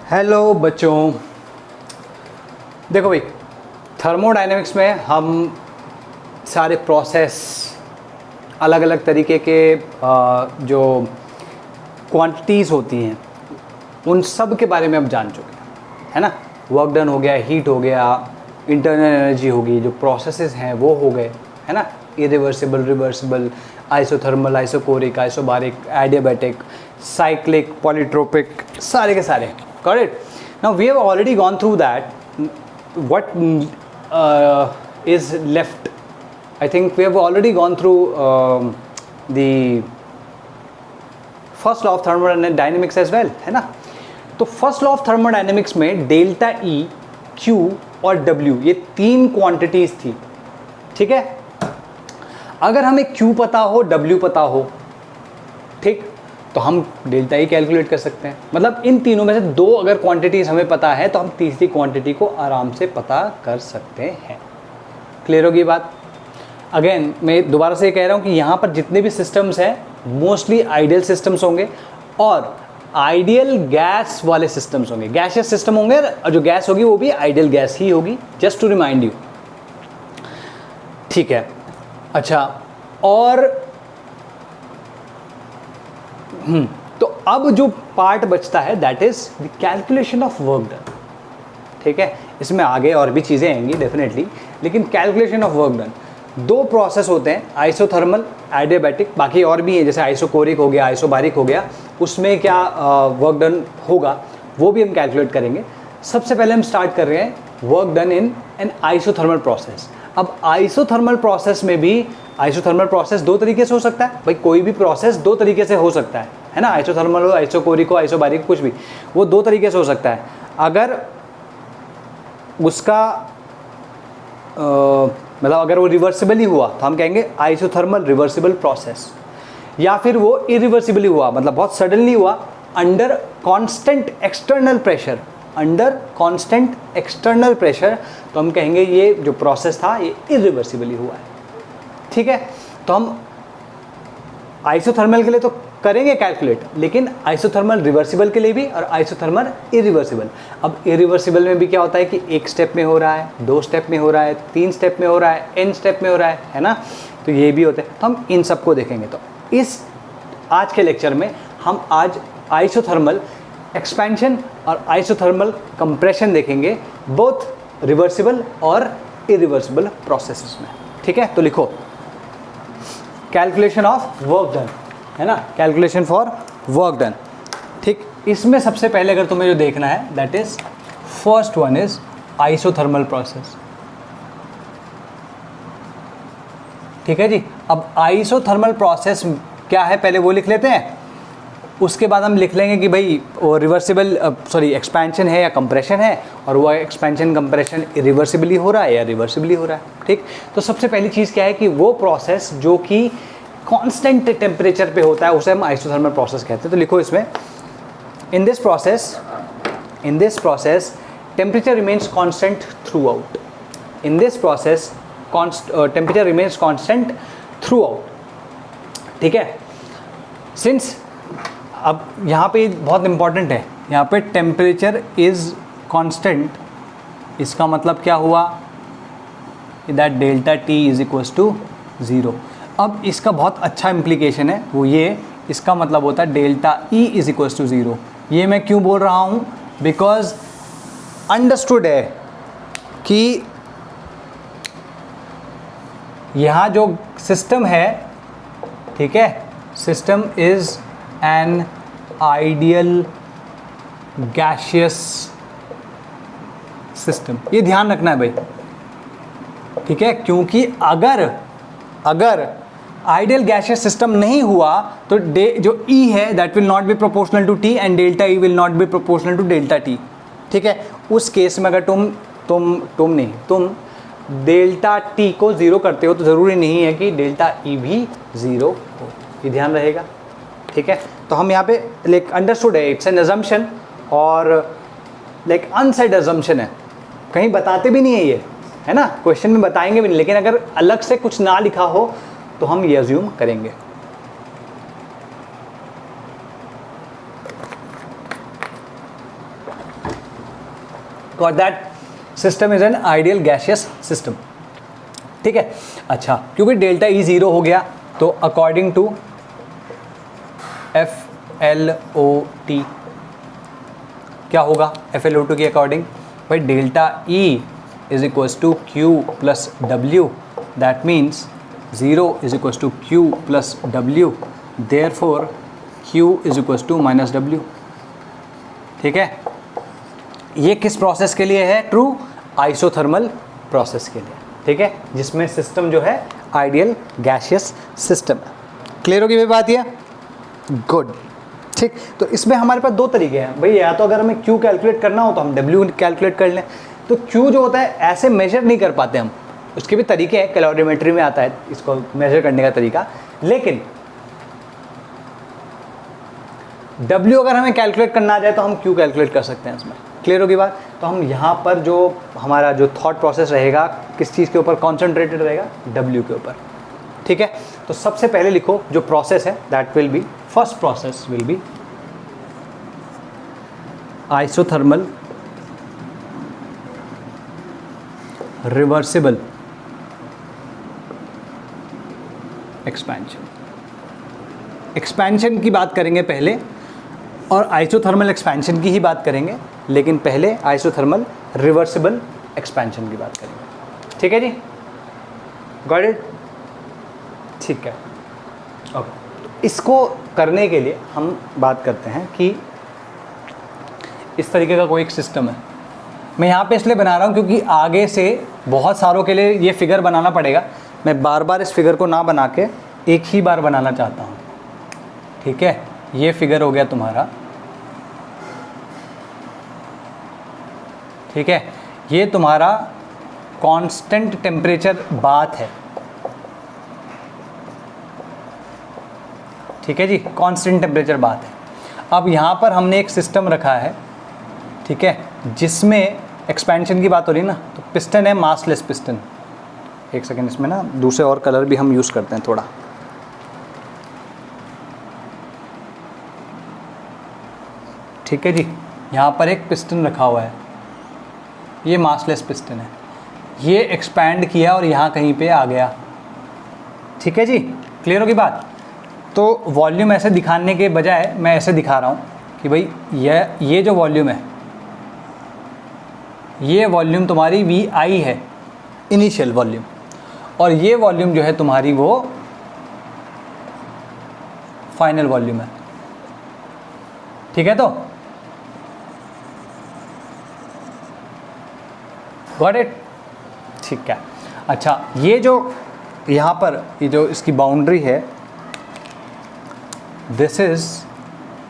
Hello बच्चों, देखो भाई, थर्मोडायनेमिक्स में हम सारे प्रोसेस, अलग अलग तरीके के जो क्वांटिटीज़ होती हैं उन सब के बारे में हम जान चुके हैं, है ना। वर्क डन हो गया, हीट हो गया, इंटरनल एनर्जी होगी, जो प्रोसेसेस हैं वो हो गए, है ना। Irreversible, reversible, isothermal, isochoric, isobaric, adiabatic, cyclic, polytropic, सारे के सारे। Got it? Now we have already gone through that. What is left? I think we have already gone through the first law of thermodynamics as well, है ना। तो first law of thermodynamics में delta E, Q और W, ये तीन quantities थी, ठीक है। अगर हमें क्यू पता हो, डब्ल्यू पता हो, ठीक, तो हम डेल्टा ई कैलकुलेट कर सकते हैं। मतलब इन तीनों में से दो अगर क्वांटिटीज हमें पता है तो हम तीसरी क्वांटिटी को आराम से पता कर सकते हैं। क्लियर होगी बात। अगेन मैं दोबारा से कह रहा हूँ कि यहाँ पर जितने भी सिस्टम्स हैं मोस्टली आइडियल सिस्टम्स होंगे और आइडियल गैस वाले सिस्टम्स होंगे, गैसियस सिस्टम होंगे, और जो गैस होगी वो भी आइडियल गैस ही होगी, जस्ट टू रिमाइंड यू, ठीक है। अच्छा, और तो अब जो पार्ट बचता है that is the calculation of work done, ठीक है। इसमें आगे और भी चीज़ें आएंगी डेफिनेटली, लेकिन कैलकुलेशन ऑफ वर्क डन, दो प्रोसेस होते हैं, आइसोथर्मल, एडियाबैटिक, बाकी और भी है जैसे आइसोकोरिक हो गया, आइसोबारिक हो गया, उसमें क्या वर्क डन होगा वो भी हम कैलकुलेट करेंगे। सबसे पहले हम स्टार्ट कर रहे हैं work done in an isothermal process. अब आइसोथर्मल प्रोसेस में भी, आइसोथर्मल प्रोसेस दो तरीके से हो सकता है भाई, कोई भी प्रोसेस दो तरीके से हो सकता है ना। आइसोथर्मल हो, आइसोकोरिक हो, आइसोबारिक, कुछ भी, वो दो तरीके से हो सकता है। अगर उसका मतलब अगर वो रिवर्सिबली हुआ तो हम कहेंगे आइसोथर्मल रिवर्सिबल प्रोसेस, या फिर वो इरिवर्सिबली हुआ मतलब बहुत सडनली हुआ under constant external pressure, under constant external pressure, तो हम कहेंगे ये जो प्रोसेस था ये इरिवर्सिबली हुआ है, ठीक है। तो हम आइसोथर्मल के लिए तो करेंगे कैलकुलेट, लेकिन आइसोथर्मल रिवर्सिबल के लिए भी और आइसोथर्मल इरिवर्सिबल। अब इरिवर्सिबल में भी क्या होता है कि एक स्टेप में हो रहा है, दो स्टेप में हो रहा है, तीन स्टेप में हो रहा है, एन स्टेप में हो रहा है ना। तो ये भी होते हैं, तो हम इन सबको देखेंगे। तो इस आज के लेक्चर में हम आज आइसोथर्मल एक्सपेंशन और आइसोथर्मल कंप्रेशन देखेंगे, बोथ रिवर्सिबल और इरिवर्सिबल प्रोसेसेस में, ठीक है। तो लिखो कैलकुलेशन ऑफ वर्क डन, है ना, कैलकुलेशन फॉर वर्क डन, ठीक। इसमें सबसे पहले अगर तुम्हें जो देखना है that is first one is isothermal process, ठीक है जी। अब आइसोथर्मल प्रोसेस क्या है पहले वो लिख लेते हैं, उसके बाद हम लिख लेंगे कि भाई वो रिवर्सिबल एक्सपेंशन है या कंप्रेशन है, और वो एक्सपेंशन कंप्रेशन रिवर्सिबली हो रहा है या रिवर्सिबली हो रहा है, ठीक। तो सबसे पहली चीज़ क्या है कि वो प्रोसेस जो कि कांस्टेंट टेम्परेचर पे होता है उसे हम आइसोथर्मल प्रोसेस कहते हैं। तो लिखो इसमें, in this process temperature remains constant through out, in this process temperature remains constant through out, ठीक है। सिंस अब यहाँ पे बहुत इंपॉर्टेंट है, यहाँ पे टेम्परेचर इज़ कांस्टेंट, इसका मतलब क्या हुआ that delta T is equals to zero. अब इसका बहुत अच्छा इम्प्लीकेशन है वो ये, इसका मतलब होता है delta E is equals to zero. ये मैं क्यों बोल रहा हूँ, बिकॉज अंडरस्टूड है कि यहाँ जो सिस्टम है, ठीक है, system is an ideal gaseous system, ये ध्यान रखना है भाई, ठीक है। क्योंकि अगर आइडियल गैसियस सिस्टम नहीं हुआ तो जो E है that will not be proportional to T and delta E will not be proportional to delta T, ठीक है। उस केस में अगर तुम डेल्टा T को ज़ीरो करते हो तो ज़रूरी नहीं है कि डेल्टा E भी ज़ीरो हो, ये ध्यान रहेगा, ठीक है। तो हम यहाँ पे लाइक अंडरस्टूड है, इट्स एन अजम्पशन और लाइक अनसेड अजम्पशन है, कहीं बताते भी नहीं है ये, है ना, क्वेश्चन में बताएंगे भी नहीं, लेकिन अगर अलग से कुछ ना लिखा हो तो हम ये अज्यूम करेंगे। Got that, system is an ideal gaseous system. ठीक है, अच्छा क्योंकि डेल्टा ई ज़ीरो हो गया तो अकॉर्डिंग टू FLOT क्या होगा, FLOT के अकॉर्डिंग भाई delta E is equals to Q plus W, that means 0 is equals to Q plus W, therefore Q is equals to minus W। ठीक है, ये किस प्रोसेस के लिए है, ट्रू आइसोथर्मल प्रोसेस के लिए। ठीक है, जिसमें सिस्टम जो है आइडियल गैसियस सिस्टम है। क्लियर होगी भाई बात ये, गुड। ठीक, तो इसमें हमारे पास दो तरीके हैं भाई, या तो अगर हमें Q कैलकुलेट करना हो तो हम W कैलकुलेट कर लें। तो Q जो होता है ऐसे मेजर नहीं कर पाते हम, उसके भी तरीके हैं, कैलोरीमेट्री में आता है इसको मेजर करने का तरीका, लेकिन W अगर हमें कैलकुलेट करना आ जाए तो हम Q कैलकुलेट कर सकते हैं इसमें। क्लियर होगी बात। तो हम यहाँ पर जो हमारा जो थॉट प्रोसेस रहेगा किस चीज़ के ऊपर कॉन्सेंट्रेटेड रहेगा, W के ऊपर। ठीक है, तो सबसे पहले लिखो जो प्रोसेस है that will B, first process will be isothermal reversible expansion. Expansion की बात करेंगे पहले और आइसोथर्मल एक्सपेंशन की ही बात करेंगे, लेकिन पहले आइसोथर्मल रिवर्सिबल एक्सपेंशन की बात करेंगे। ठीक है जी, गॉट इट। ठीक है, ओके। इसको करने के लिए हम बात करते हैं कि इस तरीके का कोई एक सिस्टम है। मैं यहाँ पे इसलिए बना रहा हूँ क्योंकि आगे से बहुत सारों के लिए ये फिगर बनाना पड़ेगा। मैं बार बार इस फिगर को ना बना के एक ही बार बनाना चाहता हूँ। ठीक है, ये फिगर हो गया तुम्हारा। ठीक है, ये तुम्हारा कांस्टेंट टेम्परेचर बाथ है। ठीक है जी, कांस्टेंट टेम्परेचर बात है। अब यहाँ पर हमने एक सिस्टम रखा है, ठीक है, जिसमें एक्सपेंशन की बात हो रही है ना, तो पिस्टन है, मासलेस पिस्टन। एक सेकेंड, इसमें ना दूसरे और कलर भी हम यूज़ करते हैं थोड़ा। ठीक है जी, यहाँ पर एक पिस्टन रखा हुआ है, ये मासलेस पिस्टन है, ये एक्सपैंड किया और यहाँ कहीं पे आ गया। ठीक है जी, क्लियर होगी बात। तो वॉल्यूम ऐसे दिखाने के बजाय मैं ऐसे दिखा रहा हूँ कि भाई ये जो वॉल्यूम है, ये वॉल्यूम तुम्हारी VI है, इनिशियल वॉल्यूम, और ये वॉल्यूम जो है तुम्हारी वो फाइनल वॉल्यूम है। ठीक है, तो गॉट इट। ठीक है, अच्छा ये जो यहाँ पर ये जो इसकी बाउंड्री है, this is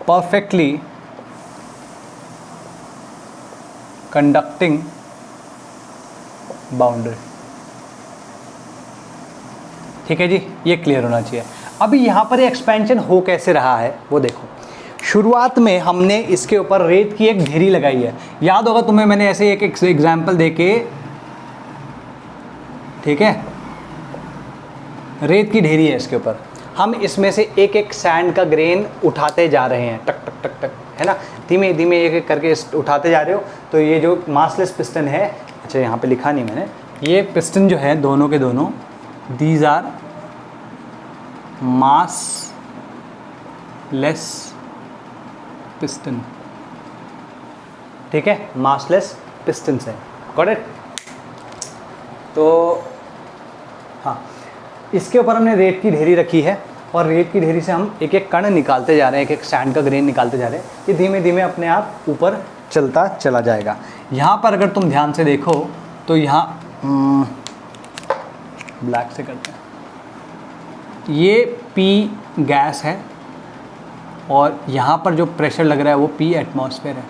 perfectly conducting boundary. ठीक है जी, ये क्लियर होना चाहिए। अभी यहाँ पर एक्सपेंशन हो कैसे रहा है वो देखो। शुरुआत में हमने इसके ऊपर रेत की एक ढेरी लगाई है, याद होगा तुम्हें, मैंने ऐसे एक एग्जाम्पल देके, ठीक है, रेत की ढेरी है इसके ऊपर, हम इसमें से एक एक सैंड का ग्रेन उठाते जा रहे हैं, टक टक टक टक, है ना, धीमे धीमे एक एक करके उठाते जा रहे हो। तो ये जो मासलेस पिस्टन है, अच्छा यहाँ पे लिखा नहीं मैंने, ये पिस्टन जो है दोनों के दोनों, दीज आर मासलेस पिस्टन। ठीक है, मासलेस पिस्टन्स है, गॉट इट। तो हाँ, इसके ऊपर हमने रेत की ढेरी रखी है और रेत की ढेरी से हम एक एक कण निकालते जा रहे हैं, एक एक सैंड का ग्रेन निकालते जा रहे हैं। ये धीमे धीमे अपने आप ऊपर चलता चला जाएगा। यहाँ पर अगर तुम ध्यान से देखो तो यहाँ ब्लैक से करते हैं, ये P गैस है और यहाँ पर जो प्रेशर लग रहा है वो P एटमॉस्फेयर है।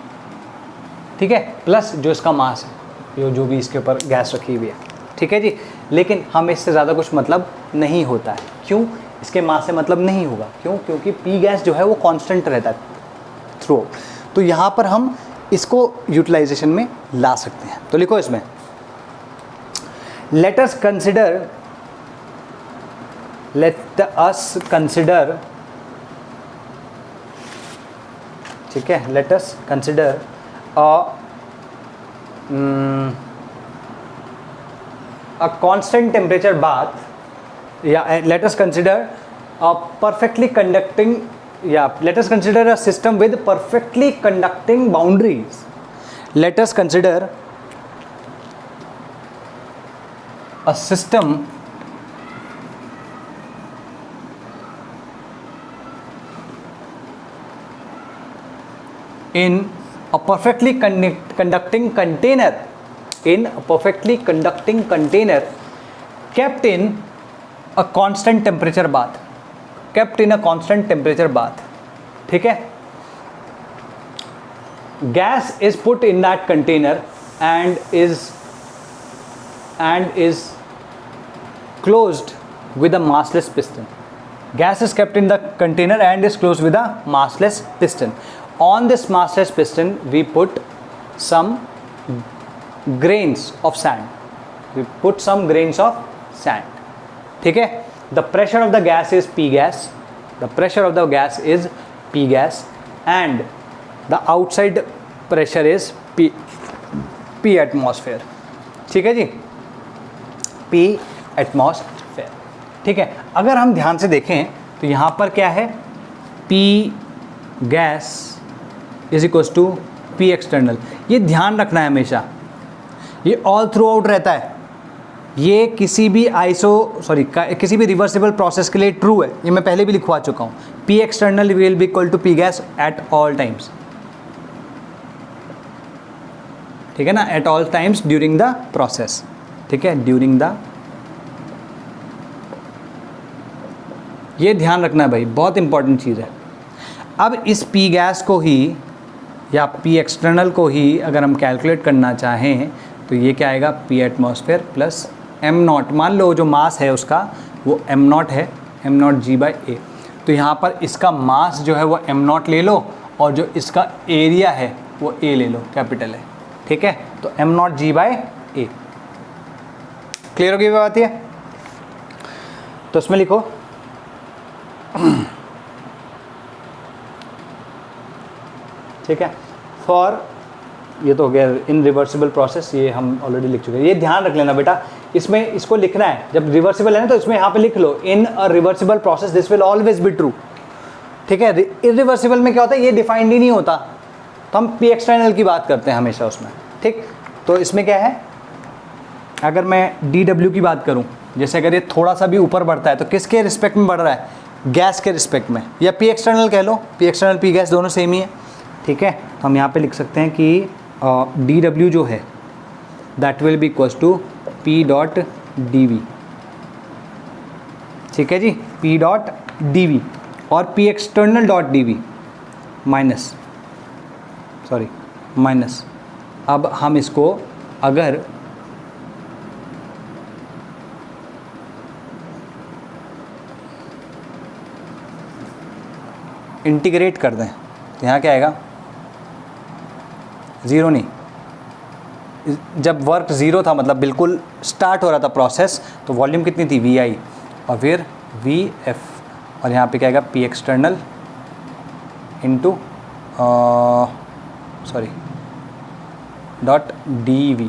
ठीक है, प्लस जो इसका मास है, जो भी इसके ऊपर गैस रखी हुई है। ठीक है जी, लेकिन हमें इससे ज़्यादा कुछ मतलब नहीं होता है। क्यों? इसके मास से मतलब नहीं होगा। क्यों? क्योंकि P गैस जो है वो कांस्टेंट रहता है थ्रू। तो यहाँ पर हम इसको यूटिलाइजेशन में ला सकते हैं। तो लिखो इसमें, लेट अस कंसिडर, ठीक है, let us consider a a constant temperature bath, let us consider a perfectly conducting, let us consider a system with perfectly conducting boundaries. Let us consider a system in a perfectly conducting container, kept in a constant temperature bath, ठीक है. Gas is put in that container and is closed with a massless piston. Gas is kept in the container and is closed with a massless piston. On this massless piston we put some grains of sand. ठीक है. The pressure of the gas is P gas, and the outside pressure is P atmosphere. ठीक है जी, P atmosphere. ठीक है. अगर हम ध्यान से देखें तो यहाँ पर क्या है, P gas is equals to P external. ये ध्यान रखना है हमेशा, ये ऑल थ्रू आउट रहता है. ये किसी भी किसी भी रिवर्सिबल प्रोसेस के लिए ट्रू है. ये मैं पहले भी लिखवा चुका हूँ. P external will be equal to P gas at all times. ठीक है ना, at all times during the process. ठीक है, ड्यूरिंग द, ये ध्यान रखना है भाई, बहुत इंपॉर्टेंट चीज़ है. अब इस P गैस को ही या P एक्सटर्नल को ही अगर हम कैलकुलेट करना चाहें तो ये क्या आएगा, P एटमॉस्फेयर प्लस m0. मान लो जो मास है उसका वो m0 है, m0 g/a. तो यहाँ पर इसका मास जो है वो m0 ले लो और जो इसका एरिया है वो a ले लो, कैपिटल है. ठीक है, तो m0 g/a. क्लियर होगी बात ये? तो इसमें लिखो ठीक है. फॉर, ये तो हो गया इन रिवर्सिबल प्रोसेस, ये हम ऑलरेडी लिख चुके हैं. ये ध्यान रख लेना बेटा, इसमें इसको लिखना है. जब रिवर्सिबल है ना तो इसमें यहाँ पे लिख लो in a reversible process this will always be true. ठीक है. इरिवर्सिबल में क्या होता है, ये डिफाइंड ही नहीं होता, तो हम P एक्सटर्नल की बात करते हैं हमेशा उसमें. ठीक, तो इसमें क्या है, अगर मैं dW की बात करूँ, जैसे अगर ये थोड़ा सा भी ऊपर बढ़ता है तो किसके रिस्पेक्ट में बढ़ रहा है, गैस के रिस्पेक्ट में, या P एक्सटर्नल कह लो. P एक्सटर्नल P गैस दोनों सेम ही है. ठीक है, तो हम यहाँ पे लिख सकते हैं कि dW जो है that will be equals to P dot dV. ठीक है जी, P डॉट dV और P external dot dV minus. अब हम इसको अगर इंटीग्रेट कर दें तो यहाँ क्या आएगा, ज़ीरो नहीं. जब वर्क ज़ीरो था, मतलब बिल्कुल स्टार्ट हो रहा था प्रोसेस, तो वॉल्यूम कितनी थी, VI और फिर VF, और यहाँ पे क्या आएगा, P external into dot dV.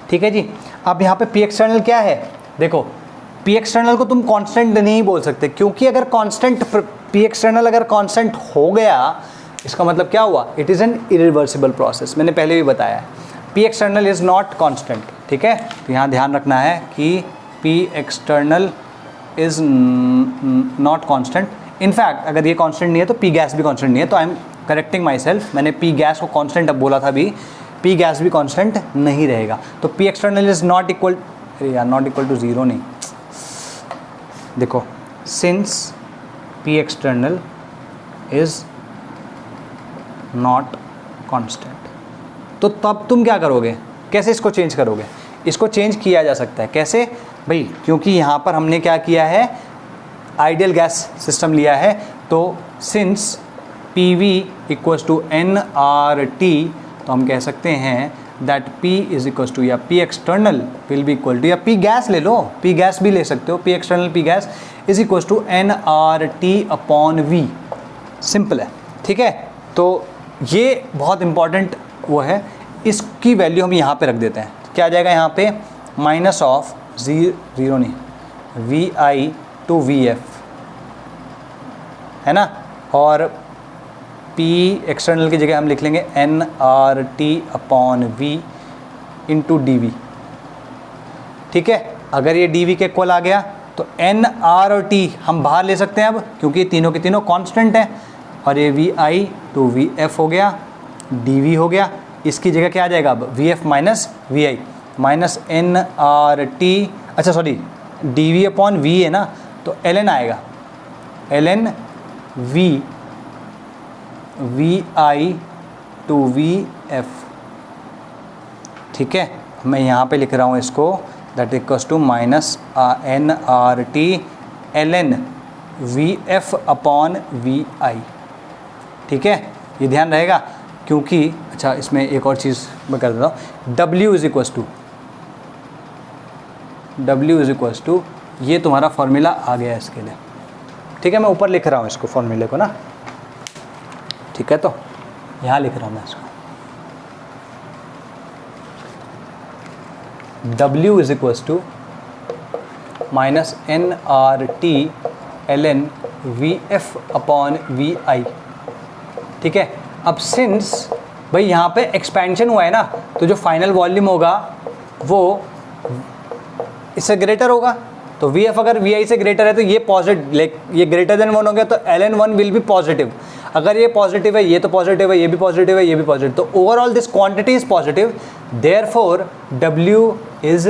ठीक है जी. अब यहाँ पे P एक्सटर्नल क्या है, देखो P एक्सटर्नल को तुम कांस्टेंट नहीं बोल सकते, क्योंकि अगर कांस्टेंट P एक्सटर्नल अगर कांस्टेंट हो गया इसका मतलब क्या हुआ, it is an irreversible process. मैंने पहले भी बताया है, P external is not constant. ठीक है, तो यहाँ ध्यान रखना है कि P external is not constant. In fact अगर ये कांस्टेंट नहीं है तो P गैस भी कांस्टेंट नहीं है. तो I am correcting my self, मैंने P गैस को कांस्टेंट अब बोला था भी, P गैस भी कांस्टेंट नहीं रहेगा. तो P external is not equal, not equal to zero नहीं. देखो, since P external is not constant, तो तब तुम क्या करोगे, कैसे इसको चेंज करोगे. इसको चेंज किया जा सकता है. कैसे भाई, क्योंकि यहाँ पर हमने क्या किया है, आइडियल गैस सिस्टम लिया है. तो since PV equals to nRT, तो हम कह सकते हैं that P is equals to, या P external will be equal to, या P गैस ले लो, P गैस भी ले सकते हो, P external P gas is equals to nRT upon V. Simple है. ठीक है, तो ये बहुत इंपॉर्टेंट वो है. इसकी वैल्यू हम यहाँ पे रख देते हैं। क्या आ जाएगा यहाँ पे, माइनस ऑफ ज़ीरो नहीं, V I to V F, है ना। और पी एक्सटर्नल की जगह हम लिख लेंगे N R T upon V into D V, ठीक है। अगर ये डी वी के इक्वल आ गया तो एन आर और टी हम बाहर ले सकते हैं अब, क्योंकि तीनों के तीनों कांस्टेंट हैं। और ये V I to V F हो गया, डी वी हो गया। इसकी जगह क्या आ जाएगा अब, V F minus V I minus N R T, अच्छा sorry D V upon V है ना, तो एल एन आएगा, L N V V I to V F, ठीक है। मैं यहाँ पे लिख रहा हूँ इसको, that equals to minus N R T L N V F upon V I, ठीक है। ये ध्यान रहेगा, क्योंकि अच्छा इसमें एक और चीज़ मैं कर देता हूँ, W इज इक्वल्स टू ये तुम्हारा फॉर्मूला आ गया इसके लिए, ठीक है। मैं ऊपर लिख रहा हूँ इसको फॉर्मूले को ना, ठीक है। तो यहाँ लिख रहा हूँ मैं इसको, W is equals to minus N R T L N V F upon V I, ठीक है। अब सिंस भाई यहाँ पे एक्सपेंशन हुआ है ना, तो जो फाइनल वॉल्यूम होगा वो इससे ग्रेटर होगा। तो वी एफ अगर वी आई से ग्रेटर है तो ये पॉजिटिव, ये ग्रेटर देन 1 हो गया, तो L N one will be positive. अगर ये पॉजिटिव है, ये तो पॉजिटिव है, ये भी पॉजिटिव है, ये भी पॉजिटिव, तो overall this quantity is positive, therefore W is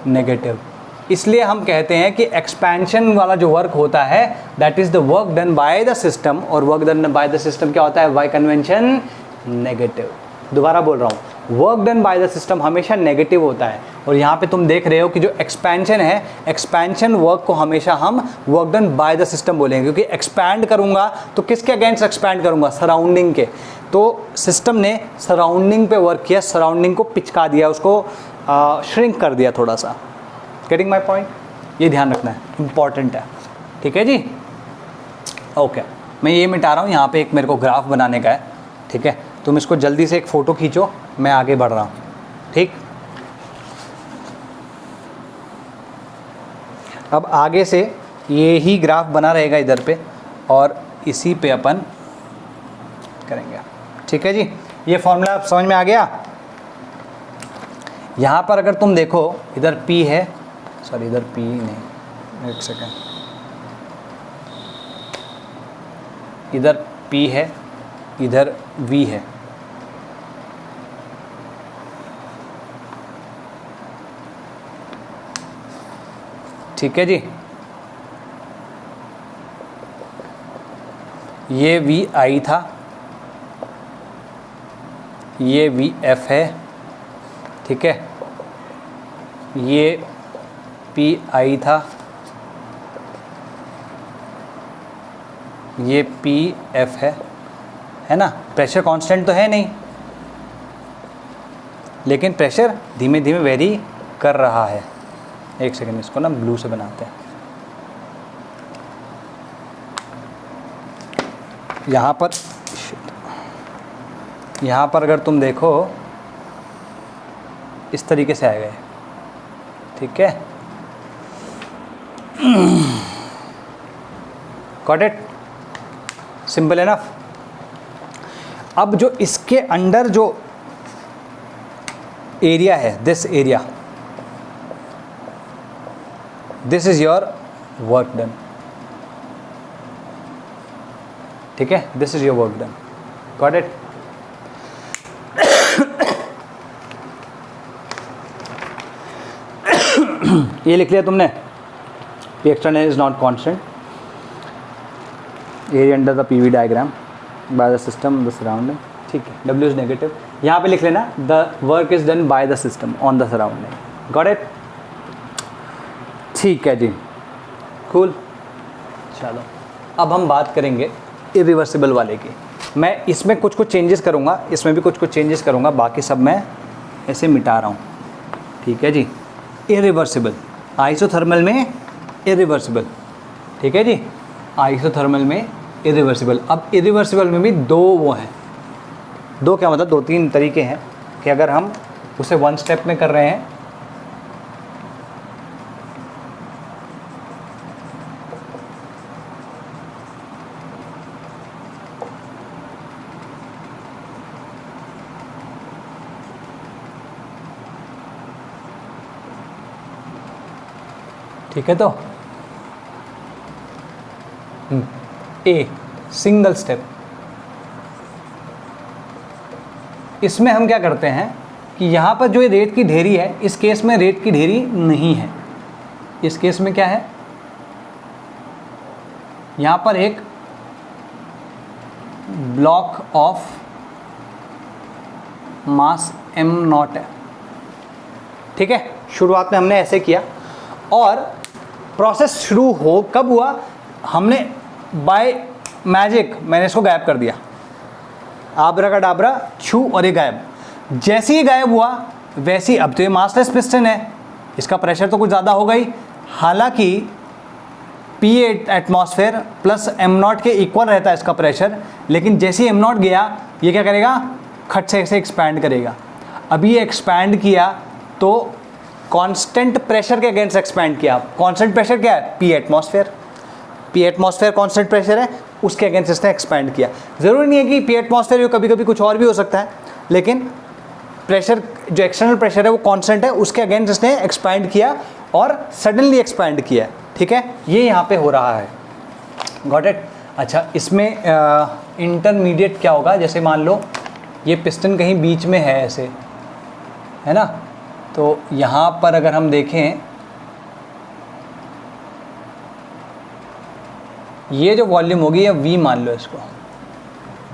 negative. इसलिए हम कहते हैं कि एक्सपेंशन वाला जो वर्क होता है that is the work done by the system, और work done by the system क्या होता है, बाय कन्वेंशन नेगेटिव। दोबारा बोल रहा हूँ, work done by the system हमेशा नेगेटिव होता है। और यहाँ पे तुम देख रहे हो कि जो एक्सपेंशन है, एक्सपेंशन वर्क को हमेशा हम work done by the system बोलेंगे, क्योंकि एक्सपैंड करूँगा तो किसके अगेंस्ट एक्सपैंड करूँगा, सराउंडिंग के। तो सिस्टम ने सराउंडिंग पे वर्क किया, सराउंडिंग को पिचका दिया, उसको श्रिंक कर दिया थोड़ा सा। गेटिंग माई पॉइंट, ये ध्यान रखना है, इम्पॉर्टेंट है, ठीक है जी। ओके, मैं ये मिटा रहा हूँ, यहाँ पे एक मेरे को ग्राफ बनाने का है, ठीक है। तुम इसको जल्दी से एक फ़ोटो खींचो, मैं आगे बढ़ रहा हूँ, ठीक। अब आगे से ये ही ग्राफ बना रहेगा इधर पे, और इसी पे अपन करेंगे, ठीक है जी। ये फॉर्मूला आप समझ में आ गया। यहाँ पर अगर तुम देखो, इधर P है, सॉरी इधर P नहीं, एक सेकेंड, इधर P है, इधर V है, ठीक है जी। ये VI था, ये VF है, ठीक है। ये PI था, ये PF है ना। प्रेशर कांस्टेंट तो है नहीं, लेकिन प्रेशर धीमे धीमे वेरी कर रहा है। एक सेकेंड, इसको ना ब्लू से बनाते हैं। यहाँ पर अगर तुम देखो इस तरीके से आएगा, ठीक है। Got it, simple enough. अब जो इसके अंडर जो एरिया है, this area, this is your work done, ठीक है। This is your work done, got it. ये लिख लिया तुमने, P external is not constant, area under the PV diagram by the system the surrounding, ठीक है। W is negative, यहाँ पे लिख लेना the work is done by the system on the surrounding, got it, ठीक है जी, cool। चलो अब हम बात करेंगे इरिवर्सिबल वाले की। मैं इसमें कुछ चेंजेस करूँगा, इसमें भी कुछ चेंजेस करूँगा, बाकी सब मैं ऐसे मिटा रहा हूँ, ठीक है जी। इरिवर्सिबल, आइसोथर्मल में इरिवर्सिबल, ठीक है जी। आइसोथर्मल में इरिवर्सिबल। अब इरिवर्सिबल में भी दो वो हैं, दो क्या मतलब 2-3 तरीके हैं कि अगर हम उसे वन स्टेप में कर रहे हैं, ठीक है, तो ए सिंगल स्टेप, इसमें हम क्या करते हैं कि यहाँ पर जो ये रेत की ढेरी है, इस केस में रेत की ढेरी नहीं है, इस केस में क्या है, यहाँ पर एक ब्लॉक ऑफ मास m0 है, ठीक है। शुरुआत में हमने ऐसे किया और प्रोसेस शुरू हो कब हुआ, हमने बाय मैजिक मैंने इसको गायब कर दिया, आबरा का डाबरा छू और ये गायब। जैसे ही गायब हुआ वैसे ही, अब तो ये मासलेस पिस्टन है, इसका प्रेशर तो कुछ ज़्यादा होगा ही, हालांकि P8 एटमॉस्फेयर प्लस m0 के इक्वल रहता है इसका प्रेशर, लेकिन जैसे ही m0 गया ये क्या करेगा, खट से एक्सपैंड करेगा। अभी ये एक्सपैंड किया तो कांस्टेंट प्रेशर के अगेंस्ट एक्सपैंड किया। कांस्टेंट प्रेशर क्या है, P atmosphere, P atmosphere constant pressure है, उसके अगेंस्ट इसने एक्सपैंड किया। ज़रूरी नहीं है कि P एटमॉस्फेयर कभी कभी कुछ और भी हो सकता है, लेकिन प्रेशर जो एक्सटर्नल प्रेशर है वो कांस्टेंट है, उसके अगेंस्ट इसने एक्सपैंड किया और सडनली एक्सपैंड किया, ठीक है। ये यहाँ पे हो रहा है, गॉट इट। अच्छा, इसमें इंटरमीडिएट क्या होगा, जैसे मान लो ये पिस्टन कहीं बीच में है ऐसे, है ना, तो यहाँ पर अगर हम देखें, ये जो वॉल्यूम होगी ये V मान लो इसको,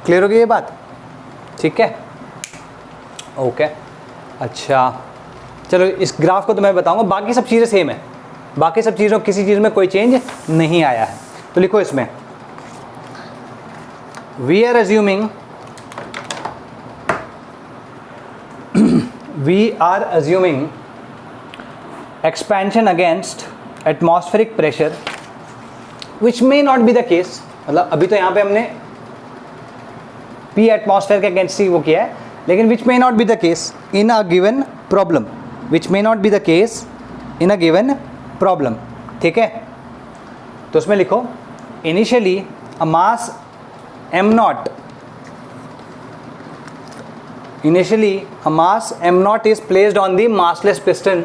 क्लियर होगी ये बात, ठीक है, ओके। अच्छा चलो, इस ग्राफ को तो मैं बताऊंगा, बाकी सब चीज़ें सेम है, बाकी सब चीज़ों किसी चीज़ में कोई चेंज नहीं आया है। तो लिखो इसमें, we are assuming expansion against atmospheric pressure which may not be the case, मतलब अभी तो यहाँ पे हमने P एटमॉस्फेयर के अगेंस्ट ही वो किया है, लेकिन which may not be the case in a given problem, which may not be the case in a given problem, ठीक है। तो उसमें लिखो, initially a mass m0, initially a mass m0 is placed on the massless piston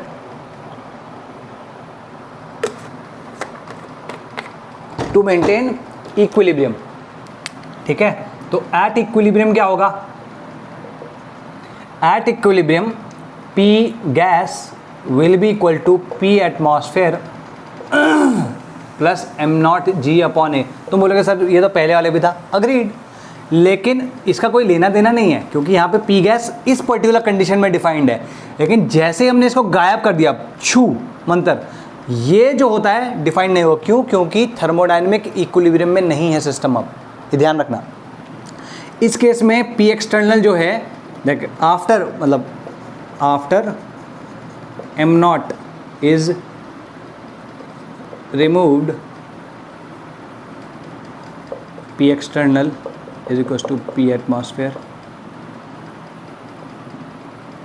to maintain equilibrium, ठीक है। तो at equilibrium क्या होगा, at equilibrium P gas will be equal to P atmosphere plus m0 G upon A। तुम बोलोगे sir ये तो पहले वाले भी था, अग्रीड, लेकिन इसका कोई लेना देना नहीं है, क्योंकि यहाँ पे P गैस इस पर्टिकुलर कंडीशन में डिफाइंड है, लेकिन जैसे ही हमने इसको गायब कर दिया, छू मंतर, ये जो होता है डिफाइंड नहीं होगा। क्यों, क्योंकि थर्मोडायनेमिक इक्विलिब्रियम में नहीं है सिस्टम। अब ये ध्यान रखना, इस केस में P एक्सटर्नल जो है, देख आफ्टर, मतलब after m0 is removed, P external is equals to P atmosphere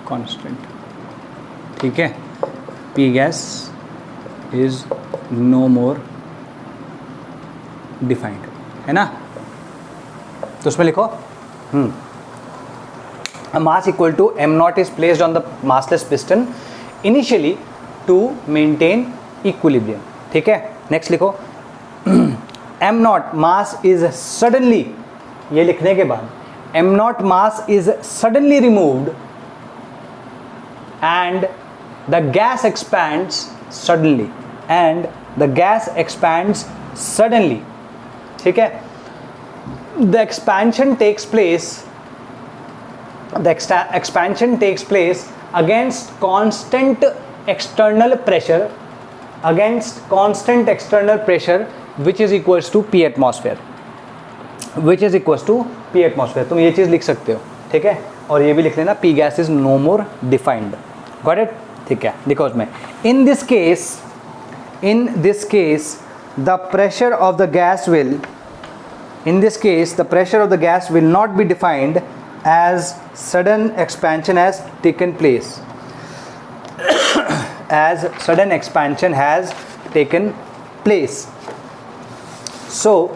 constant, ठीक है। P gas is no more defined, है ना। तो उसमें लिखो, a mass equal to m0 is placed on the massless piston initially to maintain equilibrium, ठीक है। Next लिखो, m0 मास इज सडनली, ये लिखने के बाद m0 mass is suddenly removed and the gas expands suddenly, and the gas expands suddenly, ठीक है। The expansion takes place, the expansion takes place against constant external pressure, against constant external pressure which is equals to P atmosphere, which is equals to P atmosphere। तुम ये चीज़ लिख सकते हो, ठीक है, और ये भी लिख लेना, P gas is no more defined, got it, ठीक है। देखो उसमें, in this case the pressure of the gas will, in this case the pressure of the gas will not be defined as sudden expansion has taken place, as sudden expansion has taken place. So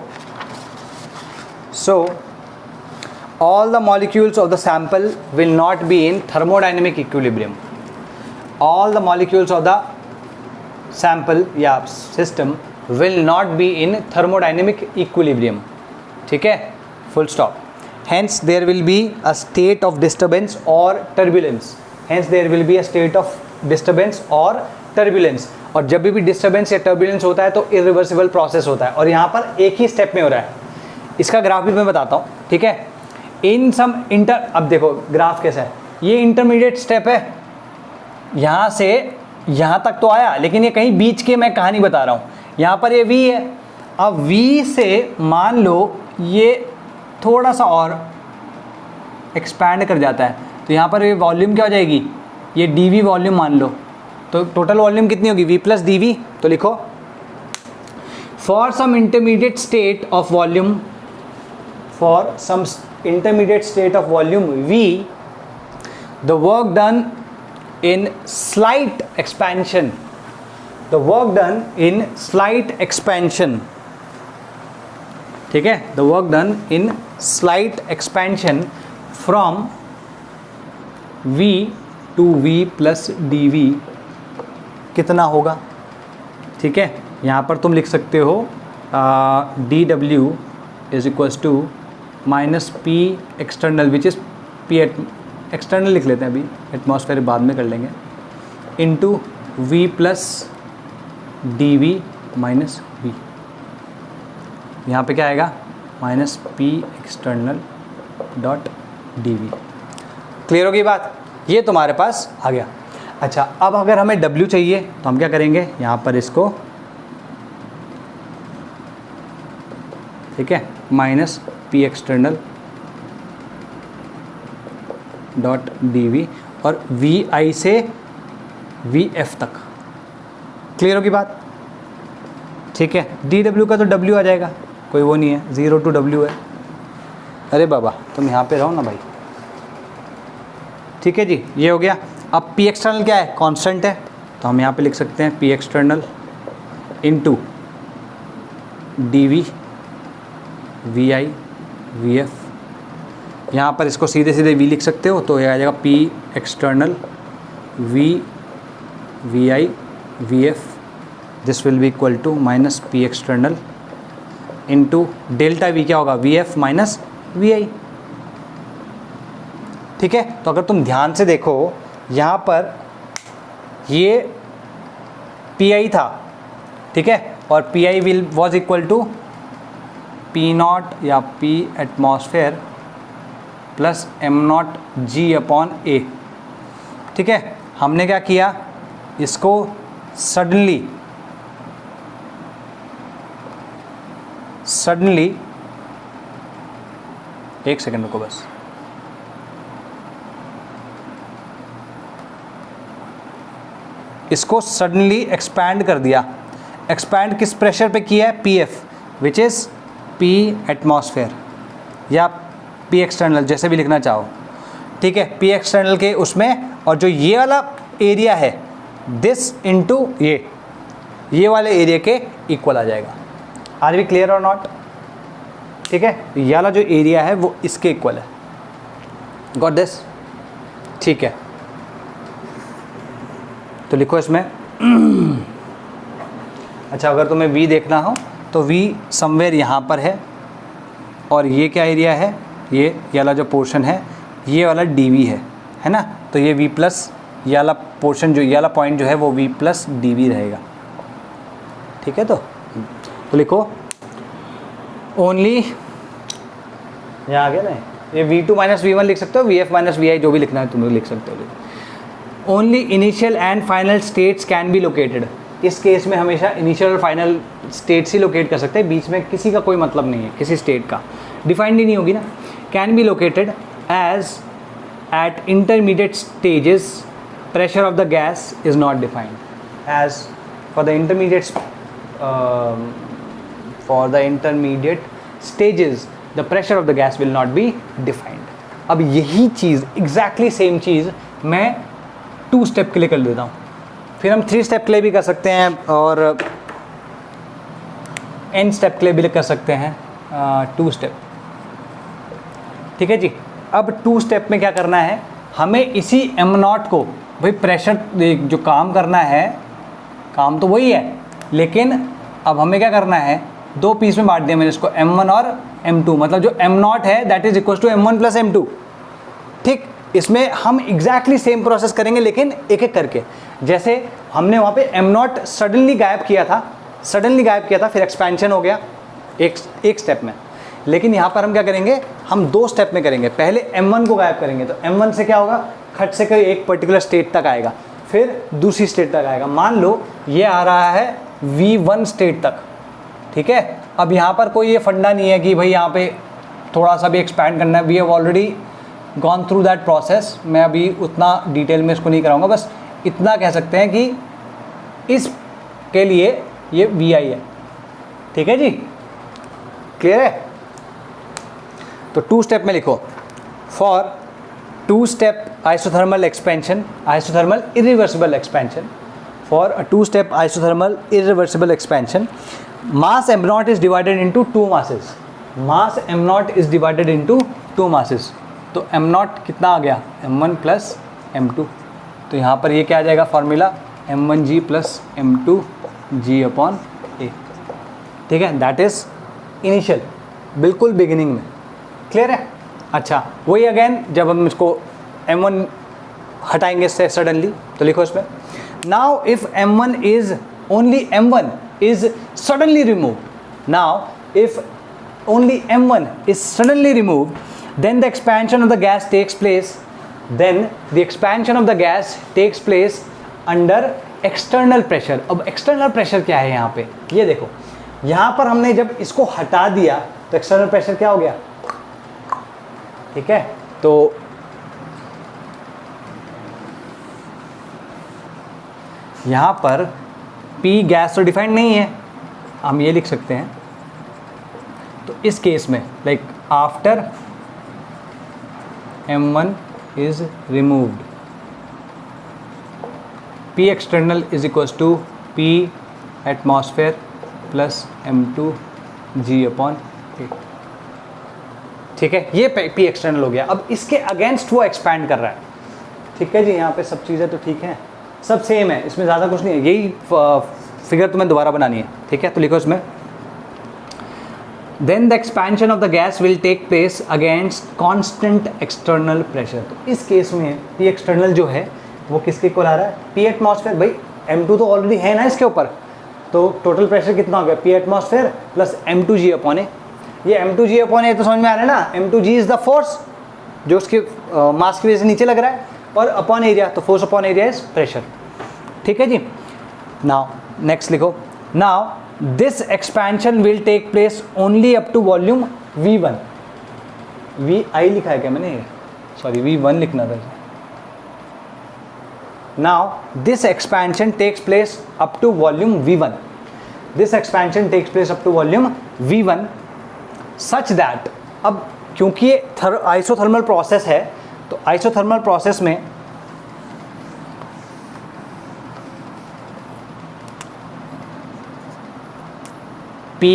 all the molecules of the sample will not be in thermodynamic equilibrium. All the molecules of the sample या system will not be in thermodynamic equilibrium. ठीक है, full stop. Hence there will be a state of disturbance or turbulence. Hence there will be a state of disturbance or turbulence. और जब भी disturbance या turbulence होता है तो irreversible process होता है, और यहाँ पर एक ही step में हो रहा है. इसका ग्राफ भी मैं बताता हूँ, ठीक है. इन सम अब देखो ग्राफ कैसा है, ये इंटरमीडिएट स्टेप है, यहाँ से यहाँ तक तो आया, लेकिन ये कहीं बीच के मैं कहानी बता रहा हूँ. यहाँ पर ये V है, अब V से मान लो ये थोड़ा सा और एक्सपैंड कर जाता है, तो यहाँ पर ये वॉल्यूम क्या हो जाएगी, ये dV वॉल्यूम मान लो, तो टोटल वॉल्यूम कितनी होगी, V प्लस dV. तो लिखो for some intermediate state of volume, for some intermediate state of volume V, the work done in slight expansion, the work done in slight expansion, ठीक है, the work done in slight expansion from V to V plus dV कितना होगा. ठीक है, यहाँ पर तुम लिख सकते हो dW is equals to minus P external which is P external लिख लेते हैं, अभी एटमॉस्फेयर बाद में कर लेंगे, into V plus D V minus V. यहाँ पे क्या आएगा, minus P external dot D V. Clear होगी बात, ये तुम्हारे पास आ गया. अच्छा, अब अगर हमें W चाहिए तो हम क्या करेंगे, यहाँ पर इसको, ठीक है, minus P external dot D V और वी आई से वी एफ तक. क्लियर होगी बात, ठीक है. डी डब्ल्यू का तो डब्ल्यू आ जाएगा, कोई वो नहीं है, 0 to W है. अरे बाबा तुम यहाँ पे रहो ना भाई. ठीक है जी, ये हो गया. अब पी एक्सटर्नल क्या है, कांस्टेंट है, तो हम यहाँ पे लिख सकते हैं P external into D V V I V F. यहाँ पर इसको सीधे सीधे वी लिख सकते हो, तो ये आ जाएगा P external V V I V F. This will be equal to minus P external into delta V क्या होगा, V F minus V I. ठीक है, तो अगर तुम ध्यान से देखो यहाँ पर ये पी आई था, ठीक है, और P I will was equal to P naught या P atmosphere plus M naught G upon A. ठीक है, हमने क्या किया, इसको सडनली एक सेकंड रुको बस, इसको सडनली एक्सपैंड कर दिया. एक्सपैंड किस प्रेशर पे किया है, P F, which is P atmosphere या पी एक्सटर्नल, जैसे भी लिखना चाहो. ठीक है, पी एक्सटर्नल के उसमें, और जो ये वाला एरिया है दिस इनटू ये वाले एरिया के इक्वल आ जाएगा. आर वी क्लियर और नॉट. ठीक है, ये वाला जो एरिया है वो इसके इक्वल है. Got this. ठीक है, तो लिखो इसमें अच्छा, अगर तुम्हें V देखना हो तो V समवेयर यहाँ पर है, और ये क्या एरिया है, ये वाला जो पोर्शन है, ये वाला dV है ना, तो ये V प्लस ये वाला पोर्शन, जो ये वाला पॉइंट जो है वो V प्लस dV रहेगा. ठीक है, तो लिखो ओनली, यहाँ आ गया ना, ये V2 माइनस V1 लिख सकते हो, VF माइनस VI, जो भी लिखना है तुम्हें लिख सकते हो. Only initial and final states can be located. इस केस में हमेशा इनिशियल और फाइनल स्टेट्स ही लोकेट कर सकते हैं, बीच में किसी का कोई मतलब नहीं है, किसी स्टेट का डिफाइंड ही नहीं होगी ना. Can be located as at intermediate stages pressure of the gas is not defined. As for the intermediate stages the pressure of the gas will not be defined. अब यही चीज़ एग्जैक्टली सेम चीज़ मैं 2 step के लिए कर लेता हूँ, फिर हम 3 स्टेप के लिए भी कर सकते हैं और n स्टेप के लिए भी कर सकते हैं 2 स्टेप। ठीक है जी। अब 2 स्टेप में क्या करना है, हमें इसी m0 को, भाई प्रेशर जो काम करना है, काम तो वही है, लेकिन अब हमें क्या करना है, 2 पीस में बांट दिया मैंने इसको, m1 और m2, मतलब जो m0 है that is equal to m1 plus m2। ठीक, इसमें हम एग्जैक्टली सेम प्रोसेस करेंगे लेकिन एक एक करके। जैसे हमने वहाँ पे m0 सडनली गायब किया था, फिर एक्सपेंशन हो गया एक स्टेप में, लेकिन यहाँ पर हम क्या करेंगे, हम 2 स्टेप में करेंगे। पहले m1 को गायब करेंगे, तो m1 से क्या होगा, खट से कोई एक पर्टिकुलर स्टेट तक आएगा, फिर दूसरी स्टेट तक आएगा। मान लो ये आ रहा है V1 स्टेट तक। ठीक है, अब यहाँ पर कोई ये फंडा नहीं है कि भाई यहाँ पे थोड़ा सा भी एक्सपैंड करना है, we have already gone through that process. मैं अभी उतना डिटेल में इसको नहीं कराऊंगा, बस इतना कह सकते हैं कि इस के लिए ये Vi है। ठीक है जी, क्लियर है। तो 2 स्टेप में लिखो, for 2 step isothermal expansion, isothermal irreversible expansion, for a 2 step isothermal irreversible expansion, mass m0 is divided into 2 masses, mass m0 is divided into 2 masses। तो m0 कितना आ गया, m1 प्लस m2, तो यहाँ पर ये क्या आ जाएगा formula, m1g plus m2g upon a। ठीक है, दैट इज इनिशियल, बिल्कुल बिगिनिंग में। क्लियर है। अच्छा, वही अगेन जब हम इसको m1 हटाएंगे इससे सडनली, तो लिखो इसमें, now if m1 is only m1 is suddenly removed. Now, if only m1 is suddenly removed, then the expansion of the gas takes place. Then the expansion of the gas takes place under external pressure. अब external pressure क्या है यहाँ पे, ये देखो, यहाँ पर हमने जब इसको हटा दिया तो external pressure क्या हो गया। ठीक है, तो यहाँ पर P गैस तो डिफाइंड नहीं है, हम ये लिख सकते हैं। तो इस केस में like after m1 is removed, P external is equals to P atmosphere plus m2g upon a। ठीक है, ये P एक्सटर्नल हो गया। अब इसके अगेंस्ट वो एक्सपैंड कर रहा है। ठीक है जी, यहाँ पे सब चीज़ें तो ठीक हैं, सब सेम है, इसमें ज़्यादा कुछ नहीं है, यही फिगर तुम्हें दोबारा बनानी है। ठीक है, तो लिखो इसमें, then the expansion of the gas will take place against constant external pressure. तो इस केस में P एक्सटर्नल जो है वो किसके इक्वल आ रहा है, P एटमॉस्फेयर। भाई m2 तो ऑलरेडी है ना इसके ऊपर, तो टोटल प्रेशर कितना हो गया, P atmosphere plus m2g upon A. ये m2g अपॉन ए तो समझ में आ रहा है ना, m2g इज द फोर्स जो उसके मास की वजह से नीचे लग रहा है, और अपॉन एरिया, तो force upon area is pressure. ठीक है जी। नाउ नेक्स्ट लिखो, now this expansion will take place only up to volume V1। Vi लिखा है क्या मैंने, सॉरी V1 लिखना था। Now this expansion takes place up to volume V1, this expansion takes place up to volume V1 such that, अब क्योंकि ये isothermal process है, तो आइसोथर्मल प्रोसेस में P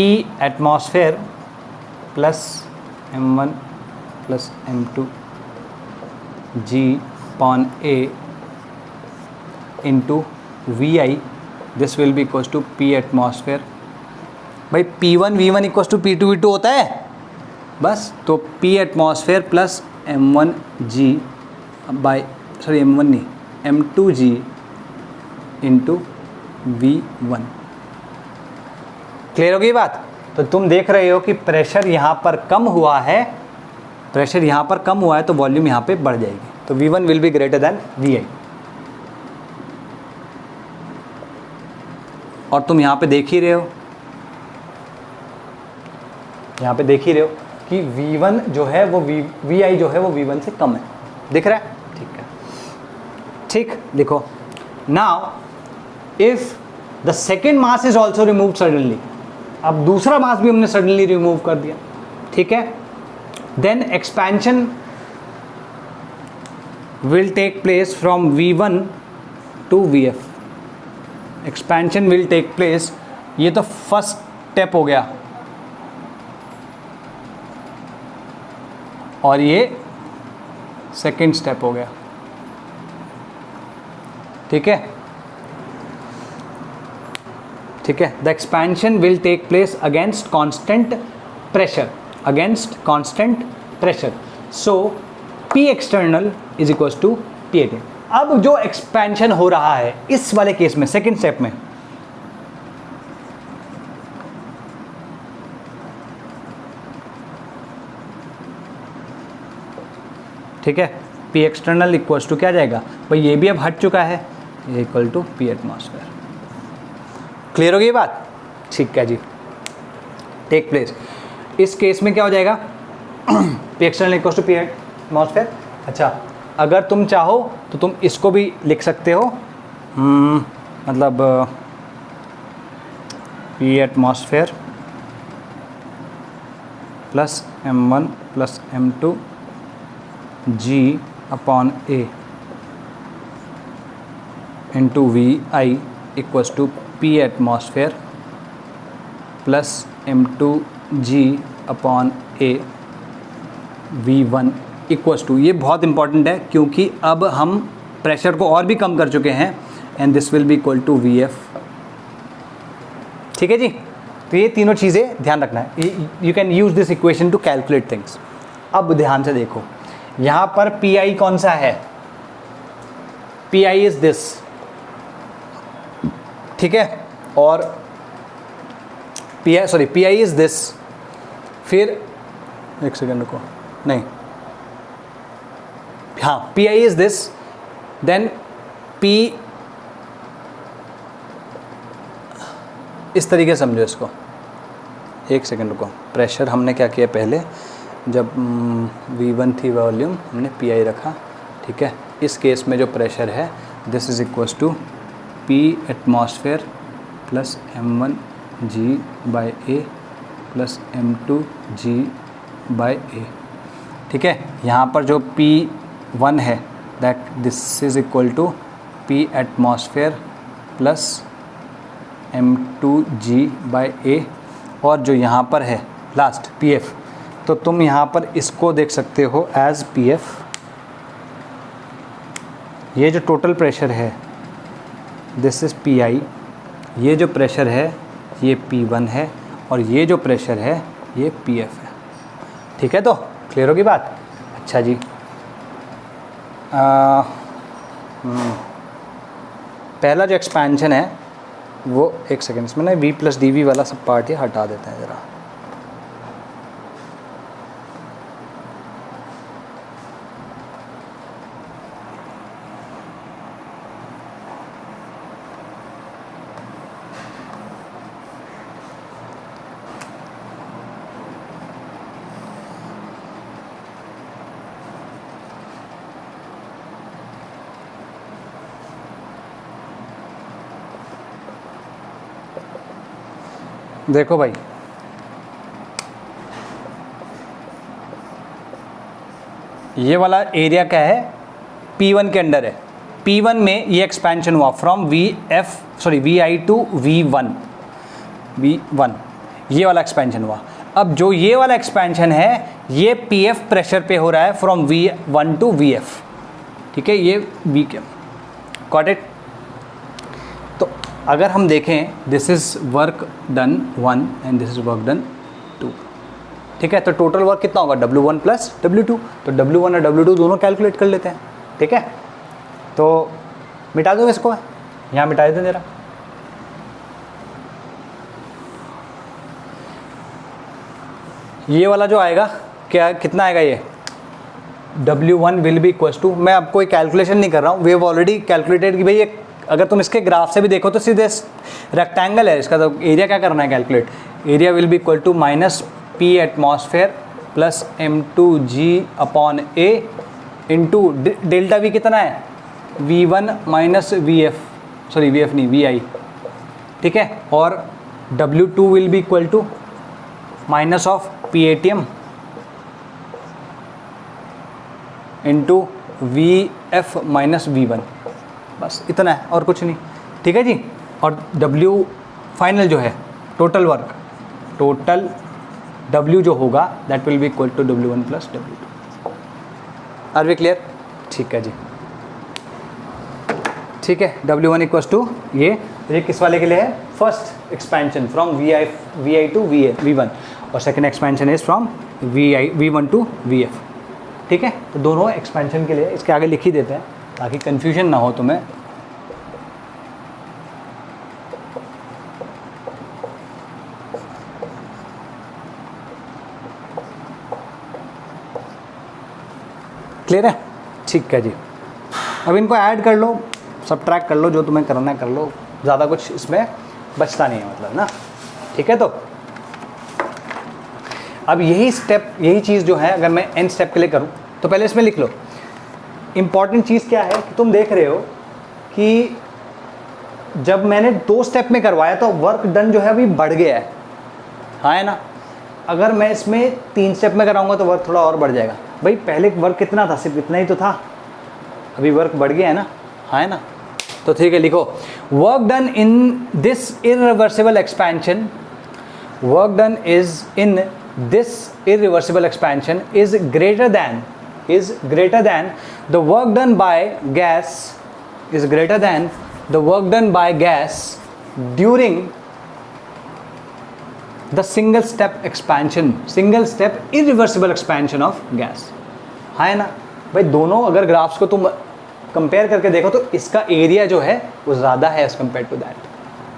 atmosphere plus m1 plus m2 g upon a into Vi, this will be equals to P atmosphere. भाई P1 V1 equals to P2 V2 होता है बस, तो P atmosphere plus m1 g by, sorry m1 नहीं, m2 g into V1। Clear हो गई बात। तो तुम देख रहे हो कि प्रेशर यहाँ पर कम हुआ है, प्रेशर यहाँ पर कम हुआ है तो वॉल्यूम यहाँ पे बढ़ जाएगी, तो V1 will be greater then Vi। और तुम यहाँ पे देख ही रहे हो, यहाँ पे देख ही रहे हो कि V1 जो है वो Vi जो है वो V1 से कम है, दिख रहा है। ठीक है, ठीक, लिखो, now if the second mass is also remove suddenly, अब दूसरा मास भी हमने सडनली रिमूव कर दिया। ठीक है, then expansion will take place from V1 to VF. Expansion will take place, ये तो फर्स्ट स्टेप हो गया और ये सेकेंड स्टेप हो गया, ठीक है, ठीक है. The expansion will take place against constant pressure, against constant pressure. So P external is equal to P internal. अब जो एक्सपेंशन हो रहा है इस वाले केस में, सेकेंड स्टेप में, ठीक है, P एक्सटर्नल इक्वल टू क्या जाएगा भाई, ये भी अब हट चुका है, ये equal to P atmosphere. Clear हो गई बात? ठीक है जी. टेक प्लेस इस केस में क्या हो जाएगा, P external equal to P atmosphere. अच्छा, अगर तुम चाहो तो तुम इसको भी लिख सकते हो, मतलब P atmosphere plus M1 plus M2 G upon A into VI equals to P atmosphere plus M2 G upon A V1 equals to. ये बहुत इंपॉर्टेंट है क्योंकि अब हम प्रेशर को और भी कम कर चुके हैं, and this will be equal to VF. ठीक है जी. तो ये तीनों चीज़ें ध्यान रखना है. You can use this equation two calculate things. अब ध्यान से देखो, यहाँ पर PI कौन सा है, PI इज दिस, ठीक है, और PI इज दिस. फिर एक सेकेंड रुको, नहीं, हाँ, PI is this, then P, इस तरीके से समझो इसको. एक सेकेंड रुको, प्रेशर हमने क्या किया पहले, जब V1 थी वॉल्यूम, हमने PI रखा, ठीक है. इस केस में जो प्रेशर है, this is equals to P atmosphere plus M1 G by A plus M2 G by A. ठीक है. यहाँ पर जो P1 है, that this is equal to P atmosphere plus M2 G by A, और जो यहाँ पर है लास्ट PF, तो तुम यहाँ पर इसको देख सकते हो एज PF. ये जो टोटल प्रेशर है, दिस इज़ PI. ये जो प्रेशर है ये P1 है, और ये जो प्रेशर है ये PF है. ठीक है, तो क्लियर होगी बात? अच्छा जी. पहला जो एक्सपेंशन है वो, एक सेकेंड, इसमें ना V प्लस DV वाला सब पार्ट ये हटा देते हैं ज़रा. देखो भाई, ये वाला एरिया क्या है, P1 के अंडर है. P1 में ये एक्सपेंशन हुआ फ्रॉम VI टू V1, ये वाला एक्सपेंशन हुआ. अब जो ये वाला एक्सपेंशन है ये PF प्रेशर पे हो रहा है फ्रॉम V1 टू VF. ठीक है, ये V के, गॉट इट. तो अगर हम देखें, this is work done 1 and this is work done 2. ठीक है, तो टोटल वर्क कितना होगा, W1 प्लस W2. तो W1 और W2 दोनों कैलकुलेट कर लेते हैं. ठीक है, तो मिटा दूँ इसको, यहाँ मिटा देते हैं ज़रा. ये वाला जो आएगा, क्या कितना आएगा, ये W1 will be equals to, मैं आपको एक कैलकुलेशन नहीं कर रहा हूँ, वी हैव ऑलरेडी कैलकुलेटेड कि भाई ये, अगर तुम इसके ग्राफ से भी देखो तो सीधे रेक्टेंगल है इसका, तो एरिया क्या करना है calculate. Area will be equal to minus P atmosphere plus M2G upon A into delta V कितना है, V1 minus VF, sorry VF नहीं VI. ठीक है, और W2 will be equal to minus of PATM into F minus V1, बस इतना है और कुछ नहीं, ठीक है जी। और W फाइनल जो है टोटल वर्क, टोटल W जो होगा that will be equal to W1 plus W2। Are we clear? ठीक है जी, ठीक है। W1 इक्वल टू ये किस वाले के लिए है? First expansion from VI to V1 और second expansion is from V1 to VF, ठीक है। तो दोनों एक्सपेंशन के लिए इसके आगे लिख ही देते हैं ताकि कंफ्यूजन ना हो तुम्हें। क्लियर है? ठीक है जी। अब इनको ऐड कर लो, सबट्रैक्ट कर लो, जो तुम्हें करना है कर लो, ज़्यादा कुछ इसमें बचता नहीं है मतलब ना, ठीक है। तो अब यही स्टेप, यही चीज़ जो है अगर मैं n स्टेप के लिए करूं तो पहले इसमें लिख लो। इम्पॉर्टेंट चीज़ क्या है कि तुम देख रहे हो कि जब मैंने 2 स्टेप में करवाया तो वर्क डन जो है अभी बढ़ गया है, हाँ है ना। अगर मैं इसमें 3 स्टेप में कराऊंगा तो वर्क थोड़ा और बढ़ जाएगा। भाई पहले वर्क कितना था? सिर्फ इतना ही तो था, अभी वर्क बढ़ गया है ना, हाँ है ना। तो ठीक है, लिखो work done in this irreversible expansion, work done is in this irreversible expansion is greater than the work done by gas, is greater than the work done by gas during the single step expansion, single step irreversible expansion of gas, है ना। भाई दोनों अगर graphs को तुम compare करके देखो तो इसका एरिया जो है वो ज़्यादा है as compare to that.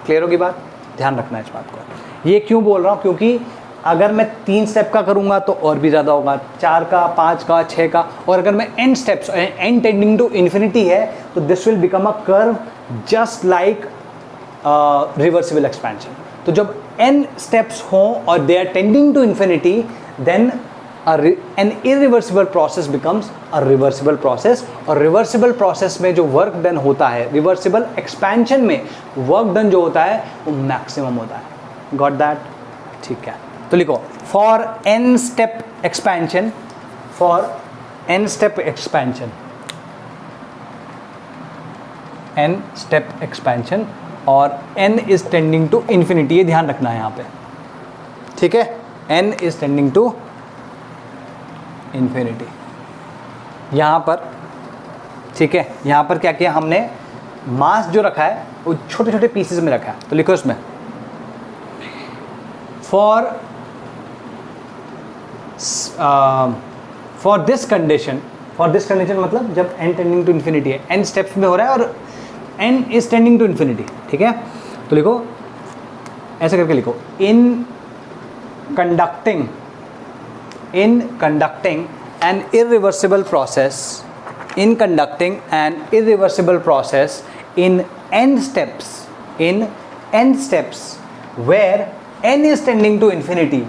Clear होगी बात? ध्यान रखना है इस बात को। ये क्यों बोल रहा हूँ? क्योंकि अगर मैं 3 स्टेप का करूँगा तो और भी ज़्यादा होगा, 4 का, 5 का, 6 का, और अगर मैं n steps, n tending to infinity है तो this will become a curve just like reversible expansion. तो जब n स्टेप्स हों और they are tending to infinity then an irreversible process becomes a reversible process, और रिवर्सिबल प्रोसेस में जो work done होता है, रिवर्सिबल एक्सपेंशन में वर्क डन जो होता है वो मैक्सिमम होता है। Got that? ठीक है। तो लिखो for n step expansion, for n step expansion, n step expansion और n is tending to infinity, ये ध्यान रखना है यहाँ पे, ठीक है। n is tending to infinity यहाँ पर, ठीक है। यहाँ पर क्या किया हमने? मास जो रखा है वो छोटे छोटे पीसेस में रखा है। तो लिखो इसमें फॉर दिस कंडीशन, मतलब जब n टेंडिंग टू इन्फिनिटी है, n स्टेप्स में हो रहा है और n is tending to infinity, ठीक है। तो लिखो ऐसे करके लिखो, इन conducting an irreversible process, in conducting an irreversible process in n steps, where n is tending to infinity,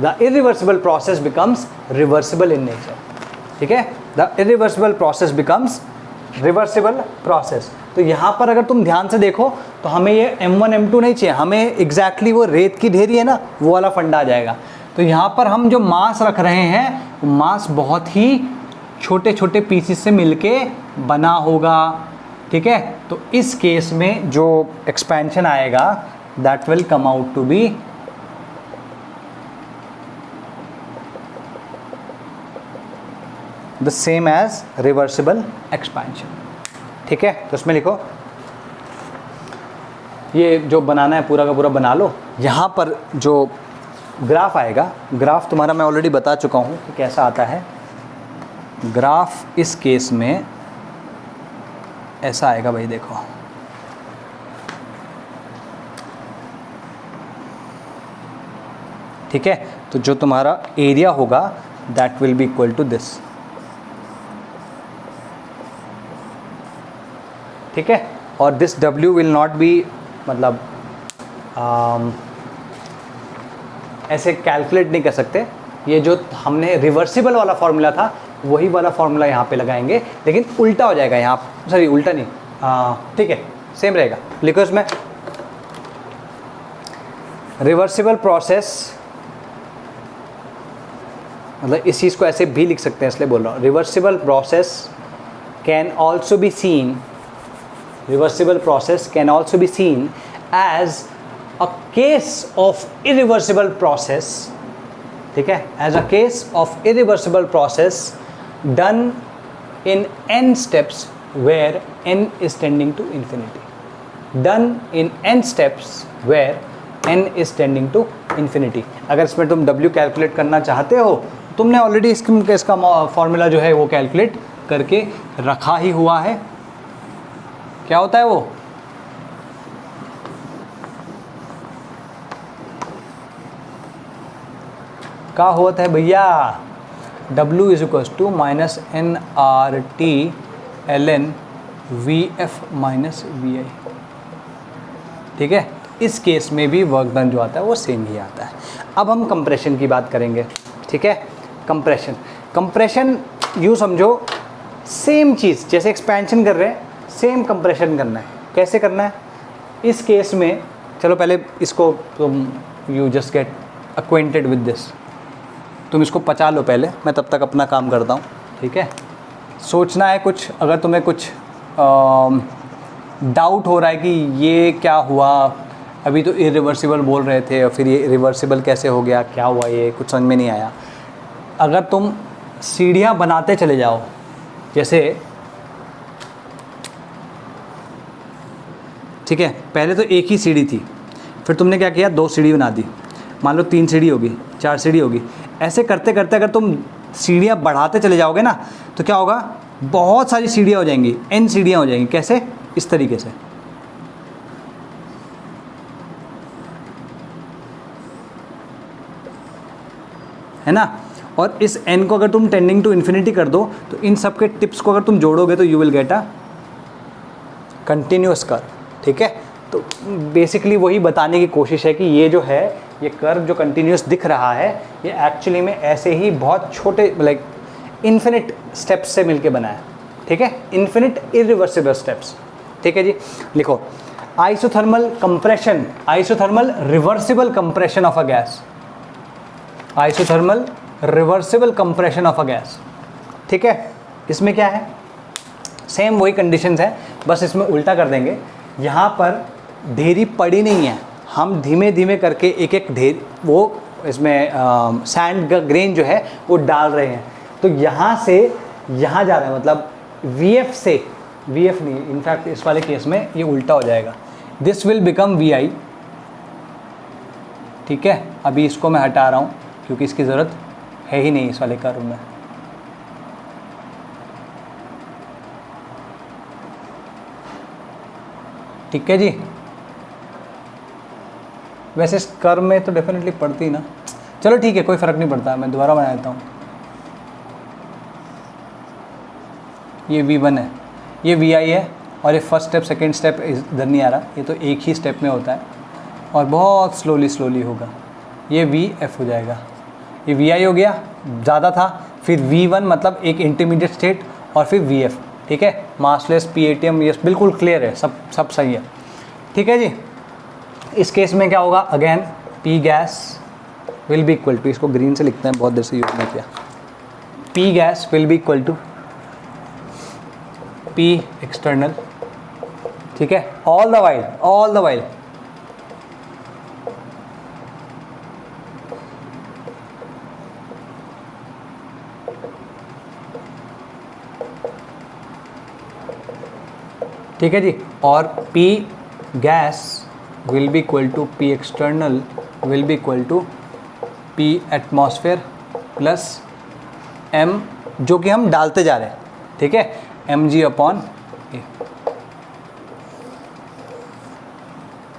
the irreversible process becomes reversible in nature, ठीक है। the irreversible process becomes reversible process। तो यहाँ पर अगर तुम ध्यान से देखो तो हमें ये M1 M2 नहीं चाहिए, हमें एग्जैक्टली वो रेत की ढेरी है ना, वो वाला फंडा आ जाएगा। तो यहाँ पर हम जो मास रख रहे हैं वो मास बहुत ही छोटे छोटे पीसेस से मिलके बना होगा, ठीक है। तो इस केस में जो एक्सपेंशन आएगा that will come out to be the same as reversible expansion, ठीक है। तो इसमें लिखो, ये जो बनाना है पूरा का पूरा बना लो। यहाँ पर जो ग्राफ आएगा, ग्राफ तुम्हारा मैं ऑलरेडी बता चुका हूँ कि कैसा आता है। ग्राफ इस केस में ऐसा आएगा भाई, देखो ठीक है। तो जो तुम्हारा एरिया होगा that will be equal to this, ठीक है। और this W will not be, मतलब ऐसे कैलकुलेट नहीं कर सकते। ये जो हमने रिवर्सिबल वाला फॉर्मूला था वही वाला फॉर्मूला यहाँ पे लगाएंगे, लेकिन उल्टा हो जाएगा यहाँ, सॉरी उल्टा नहीं, ठीक है सेम रहेगा। लिखो इसमें रिवर्सिबल प्रोसेस मतलब इस चीज़ को ऐसे भी लिख सकते हैं, इसलिए बोल रहा हूँ। Reversible process can also be seen, reversible process can also be seen as a case of irreversible process, ठीक है, as a case of irreversible process done in n steps where n is tending to infinity, done in n steps where n is tending to infinity। अगर इसमें तुम w calculate करना चाहते हो, तुमने already इसका फॉर्मूला जो है वो कैलकुलेट करके रखा ही हुआ है। क्या होता है वो? क्या होता है भैया? W is equals to minus N R T L N V F minus V I, ठीक है। इस केस में भी वर्क डन जो आता है वो सेम ही आता है। अब हम कंप्रेशन की बात करेंगे, ठीक है। कंप्रेशन, कंप्रेशन यूँ समझो सेम चीज़, जैसे एक्सपेंशन कर रहे हैं सेम कंप्रेशन करना है। कैसे करना है इस केस में? चलो पहले इसको तुम you just get acquainted with this, तुम इसको पचा लो पहले, मैं तब तक अपना काम करता हूँ, ठीक है। सोचना है कुछ, अगर तुम्हें कुछ डाउट हो रहा है कि ये क्या हुआ, अभी तो इरिवर्सिबल बोल रहे थे और फिर ये रिवर्सिबल कैसे हो गया, क्या हुआ, ये कुछ समझ में नहीं आया। अगर तुम सीढ़ियाँ बनाते चले जाओ, जैसे ठीक है, पहले तो एक ही सीढ़ी थी, फिर तुमने क्या किया, 2 सीढ़ी बना दी, मान लो 3 सीढ़ी होगी, 4 सीढ़ी होगी। ऐसे करते करते अगर तुम सीढ़ियाँ बढ़ाते चले जाओगे ना, तो क्या होगा, बहुत सारी सीढ़ियाँ हो जाएंगी, n सीढ़ियाँ हो जाएंगी। कैसे? इस तरीके से, है ना। और इस n को अगर तुम टेंडिंग टू इन्फिनिटी कर दो, तो इन सब के टिप्स को अगर तुम जोड़ोगे तो you will get a continuous curve, ठीक है। तो बेसिकली वही बताने की कोशिश है कि ये जो है, ये कर्व जो कंटिन्यूअस दिख रहा है, ये एक्चुअली में ऐसे ही बहुत छोटे लाइक इन्फिनिट स्टेप्स से मिलके बना है, ठीक है। इन्फिनिट इरिवर्सिबल स्टेप्स, ठीक है जी। लिखो, isothermal compression, isothermal reversible compression of a gas, isothermal reversible compression of a gas, ठीक है। इसमें क्या है, सेम वही कंडीशंस है, बस इसमें उल्टा कर देंगे। यहाँ पर ढेरी पड़ी नहीं है, हम धीमे धीमे करके एक एक ढेर वो इसमें सैंड का ग्रेन जो है वो डाल रहे हैं। तो यहाँ से यहाँ जा रहा है, मतलब VF से, VF नहीं, इनफैक्ट इस वाले केस में ये उल्टा हो जाएगा, दिस विल बिकम VI, ठीक है। अभी इसको मैं हटा रहा हूँ क्योंकि इसकी ज़रूरत है ही नहीं इस वाले कर्व में। ठीक है जी। वैसे इस कर्व में तो डेफिनेटली पड़ती ना, चलो ठीक है, कोई फ़र्क नहीं पड़ता, मैं दोबारा बना देता हूँ। ये V1 है, ये VI है, और ये फर्स्ट स्टेप सेकंड स्टेप इधर नहीं आ रहा, ये तो एक ही स्टेप में होता है और बहुत स्लोली होगा। ये VF हो जाएगा, ये VI हो गया, ज़्यादा था, फिर V1 मतलब एक इंटरमीडिएट स्टेट, और फिर VF, ठीक है। मासलेस PATM, ये बिल्कुल क्लियर है, सब सही है, ठीक है जी। इस केस में क्या होगा, again P gas will be equal to, इसको ग्रीन से लिखते हैं, बहुत देर से यूज नहीं किया, P gas will be equal to P external, ठीक है। ऑल द वाइल ठीक है जी। और P gas will be equal to P external will be equal to P atmosphere plus M, जो कि हम डालते जा रहे हैं, ठीक है, mg/a,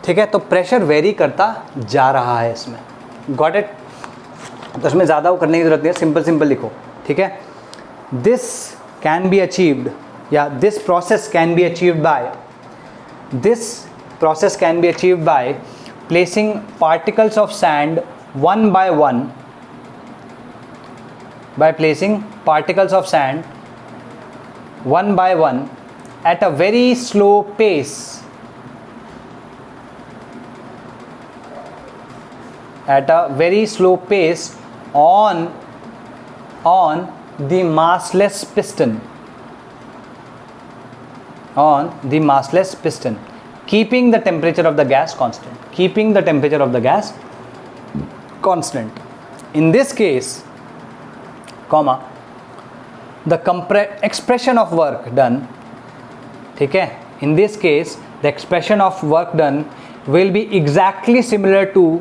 ठीक है। तो प्रेशर वेरी करता जा रहा है इसमें, गॉट इट। तो इसमें ज़्यादा वो करने की ज़रूरत नहीं है, सिंपल लिखो, ठीक है। दिस कैन बी अचीव्ड, या this process can be achieved by placing particles of sand one by one, at a very slow pace, on on the massless piston, on the massless piston, keeping the temperature of the gas constant, keeping the temperature of the gas constant. In this case, comma, the expression of work done, ठीक है, in this case the expression of work done will be exactly similar to,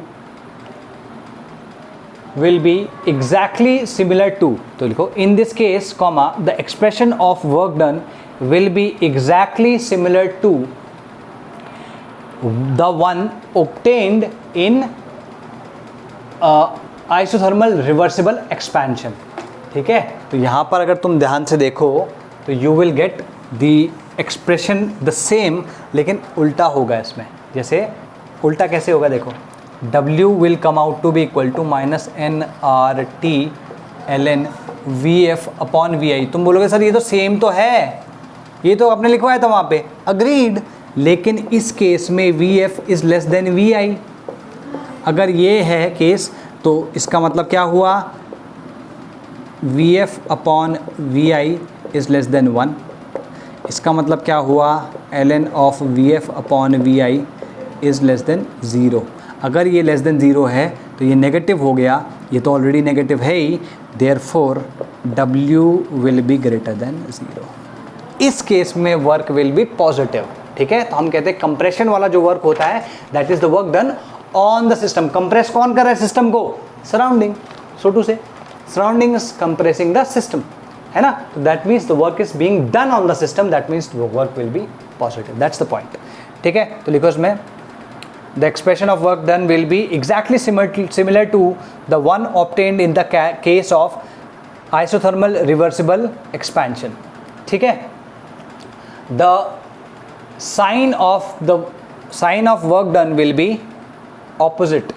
तो लिखो in this case, comma, the expression of work done will be exactly similar to the one obtained in isothermal reversible expansion. ठीक है, तो यहाँ पर अगर तुम ध्यान से देखो तो you will get the expression the same, लेकिन उल्टा होगा इसमें. जैसे उल्टा कैसे होगा देखो, W will come out to be equal to minus nRT ln Vf upon Vi. तुम बोलोगे सर ये तो सेम तो है, ये तो आपने लिखवाया था वहाँ पे, अग्रीड, लेकिन इस केस में Vf is less than Vi. अगर ये है केस तो इसका मतलब क्या हुआ, Vf upon Vi is less than 1. इसका मतलब क्या हुआ, ln of Vf upon Vi is less than 0. अगर ये लेस देन 0 है तो ये नेगेटिव हो गया, ये तो ऑलरेडी नेगेटिव है ही, therefore W will be greater than 0. इस केस में वर्क विल बी पॉजिटिव. ठीक है, तो हम कहते हैं कंप्रेशन वाला जो वर्क होता है that is the work done on the system. Compress कौन कर रहा है सिस्टम को, सराउंडिंग. सो टू से surrounding is compressing the system, है ना. तो that means the work is being done on the system, that means the work will be positive. That's the point. ठीक है, तो लिखो इसमें the expression of work done will be exactly similar to the one obtained in the case of isothermal reversible expansion. ठीक है, the sign of work done will be opposite.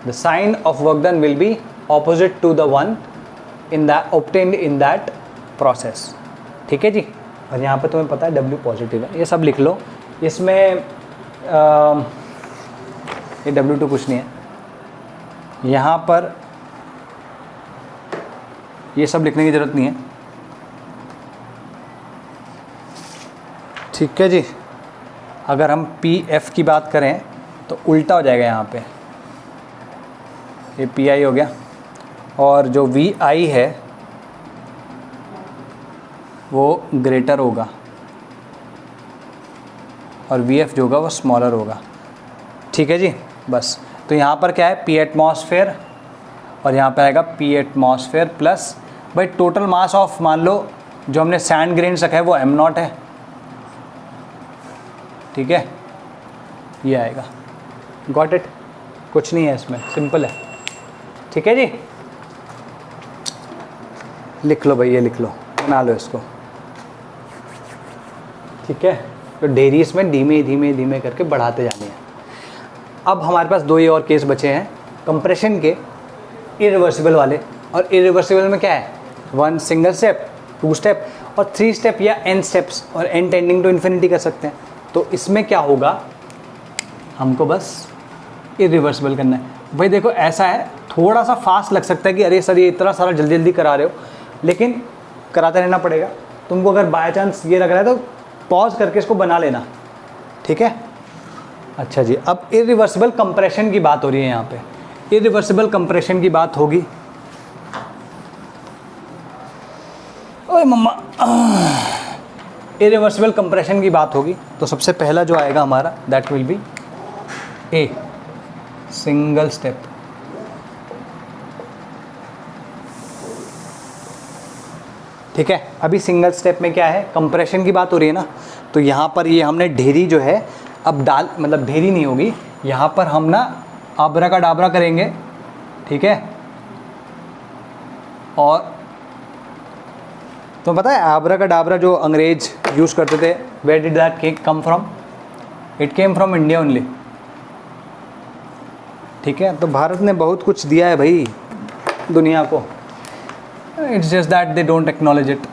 The sign of work done will be opposite to the one in that obtained in that process. ठीक है जी. और यहाँ पे तुम्हें पता है W पॉजिटिव है, ये सब लिख लो. इसमें ये W2 कुछ नहीं है, यहाँ पर ये सब लिखने की ज़रूरत नहीं है. ठीक है जी. अगर हम PF की बात करें तो उल्टा हो जाएगा, यहाँ पे ये PI हो गया और जो VI है वो ग्रेटर होगा और VF जो होगा वो स्मॉलर होगा. ठीक है जी. बस तो यहाँ पर क्या है, P एटमॉस्फेयर और यहाँ पर आएगा P एटमॉस्फेयर प्लस, भाई टोटल मास ऑफ, मान लो जो हमने सैंड ग्रेन्स रखा है वो m0 है. ठीक है, ये आएगा. Got it. कुछ नहीं है इसमें, सिंपल है. ठीक है जी. लिख लो भाई, ये लिख लो, बना लो इसको. ठीक है, तो डेयरी इसमें धीमे धीमे धीमे करके बढ़ाते जाने हैं. अब हमारे पास 2 ही और केस बचे हैं कंप्रेशन के, इरिवर्सिबल वाले. और इरिवर्सिबल में क्या है, 1 सिंगल स्टेप, 2 स्टेप और 3 स्टेप या n स्टेप्स, और n टेंडिंग टू इन्फिनिटी कर सकते हैं. तो इसमें क्या होगा, हमको बस इरिवर्सिबल करना है. भाई देखो ऐसा है, थोड़ा सा फास्ट लग सकता है कि अरे सर ये इतना सारा जल्दी जल्दी करा रहे हो, लेकिन कराते रहना पड़ेगा. तुमको अगर बाय चांस ये लग रहा है तो पॉज करके इसको बना लेना. ठीक है. अच्छा जी, अब इरिवर्सिबल कंप्रेशन की बात हो रही है. यहाँ पे इरिवर्सिबल कंप्रेशन की बात होगी. ओए मम्मा, इरिवर्सिबल कंप्रेशन की बात होगी तो सबसे पहला जो आएगा हमारा that will B A, single step. ठीक है, अभी सिंगल स्टेप में क्या है, कंप्रेशन की बात हो रही है ना. तो यहाँ पर ये हमने ढेरी जो है अब डाल, मतलब ढेरी नहीं होगी, यहाँ पर हम ना आबरा का डाबरा करेंगे. ठीक है, और तो पता है आबरा का डाबरा जो अंग्रेज यूज़ करते थे, where did that come from, it came from India only. ठीक है, तो भारत ने बहुत कुछ दिया है भाई दुनिया को. It's just that they don't acknowledge it.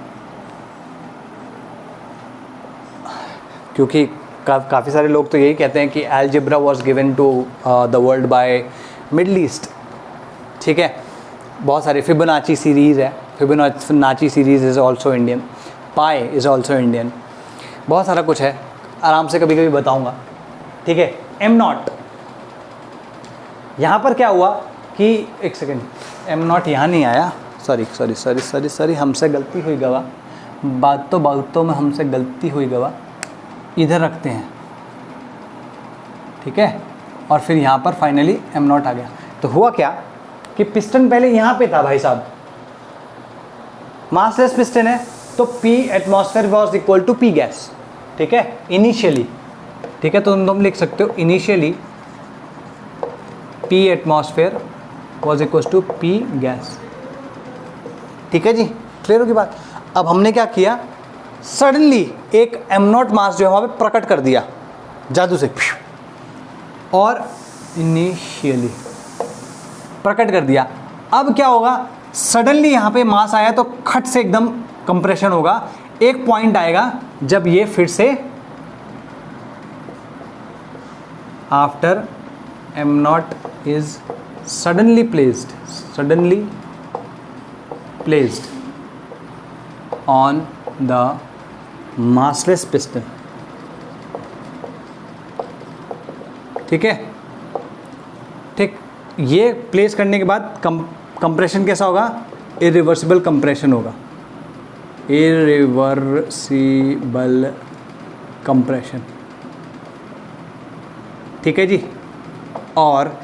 क्योंकि काफ़ी सारे लोग तो यही कहते हैं कि algebra was given to the world by Middle East. ठीक है, बहुत सारी फिबोनाची सीरीज़ है, Fibonacci series is also Indian, pi is also Indian, बहुत सारा कुछ है, आराम से कभी कभी बताऊंगा, ठीक है। एम नॉट, यहाँ पर क्या हुआ कि एक सेकेंड, एम नॉट यहाँ नहीं आया, सॉरी हमसे गलती हुई गवा, बातों में हमसे गलती हुई गवा, इधर रखते हैं, ठीक है। और फिर यहाँ पर फाइनली एम नॉट आ गया। तो हुआ क्या कि पिस्टन पहले यहाँ पे था भाई साहब, मासलेस पिस्टन है, तो P atmosphere was equal to P gas, ठीक है, इनिशियली, ठीक है। तो तुम लिख सकते हो initially P atmosphere was equal to P gas, ठीक है जी, क्लियर होगी बात। अब हमने क्या किया, सडनली एक एम नॉट मास जो है वहाँ पे प्रकट कर दिया जादू से, और इनिशियली प्रकट कर दिया। अब क्या होगा, सडनली यहाँ पे मास आया तो खट से एकदम कंप्रेशन होगा, एक पॉइंट आएगा जब ये फिर से after am not is suddenly placed on the massless piston, ठीक है, ठीक। ये प्लेस करने के बाद कंप्रेशन कैसा होगा, इरिवर्सिबल कंप्रेशन होगा, इरिवर्सिबल कंप्रेशन, ठीक है जी। और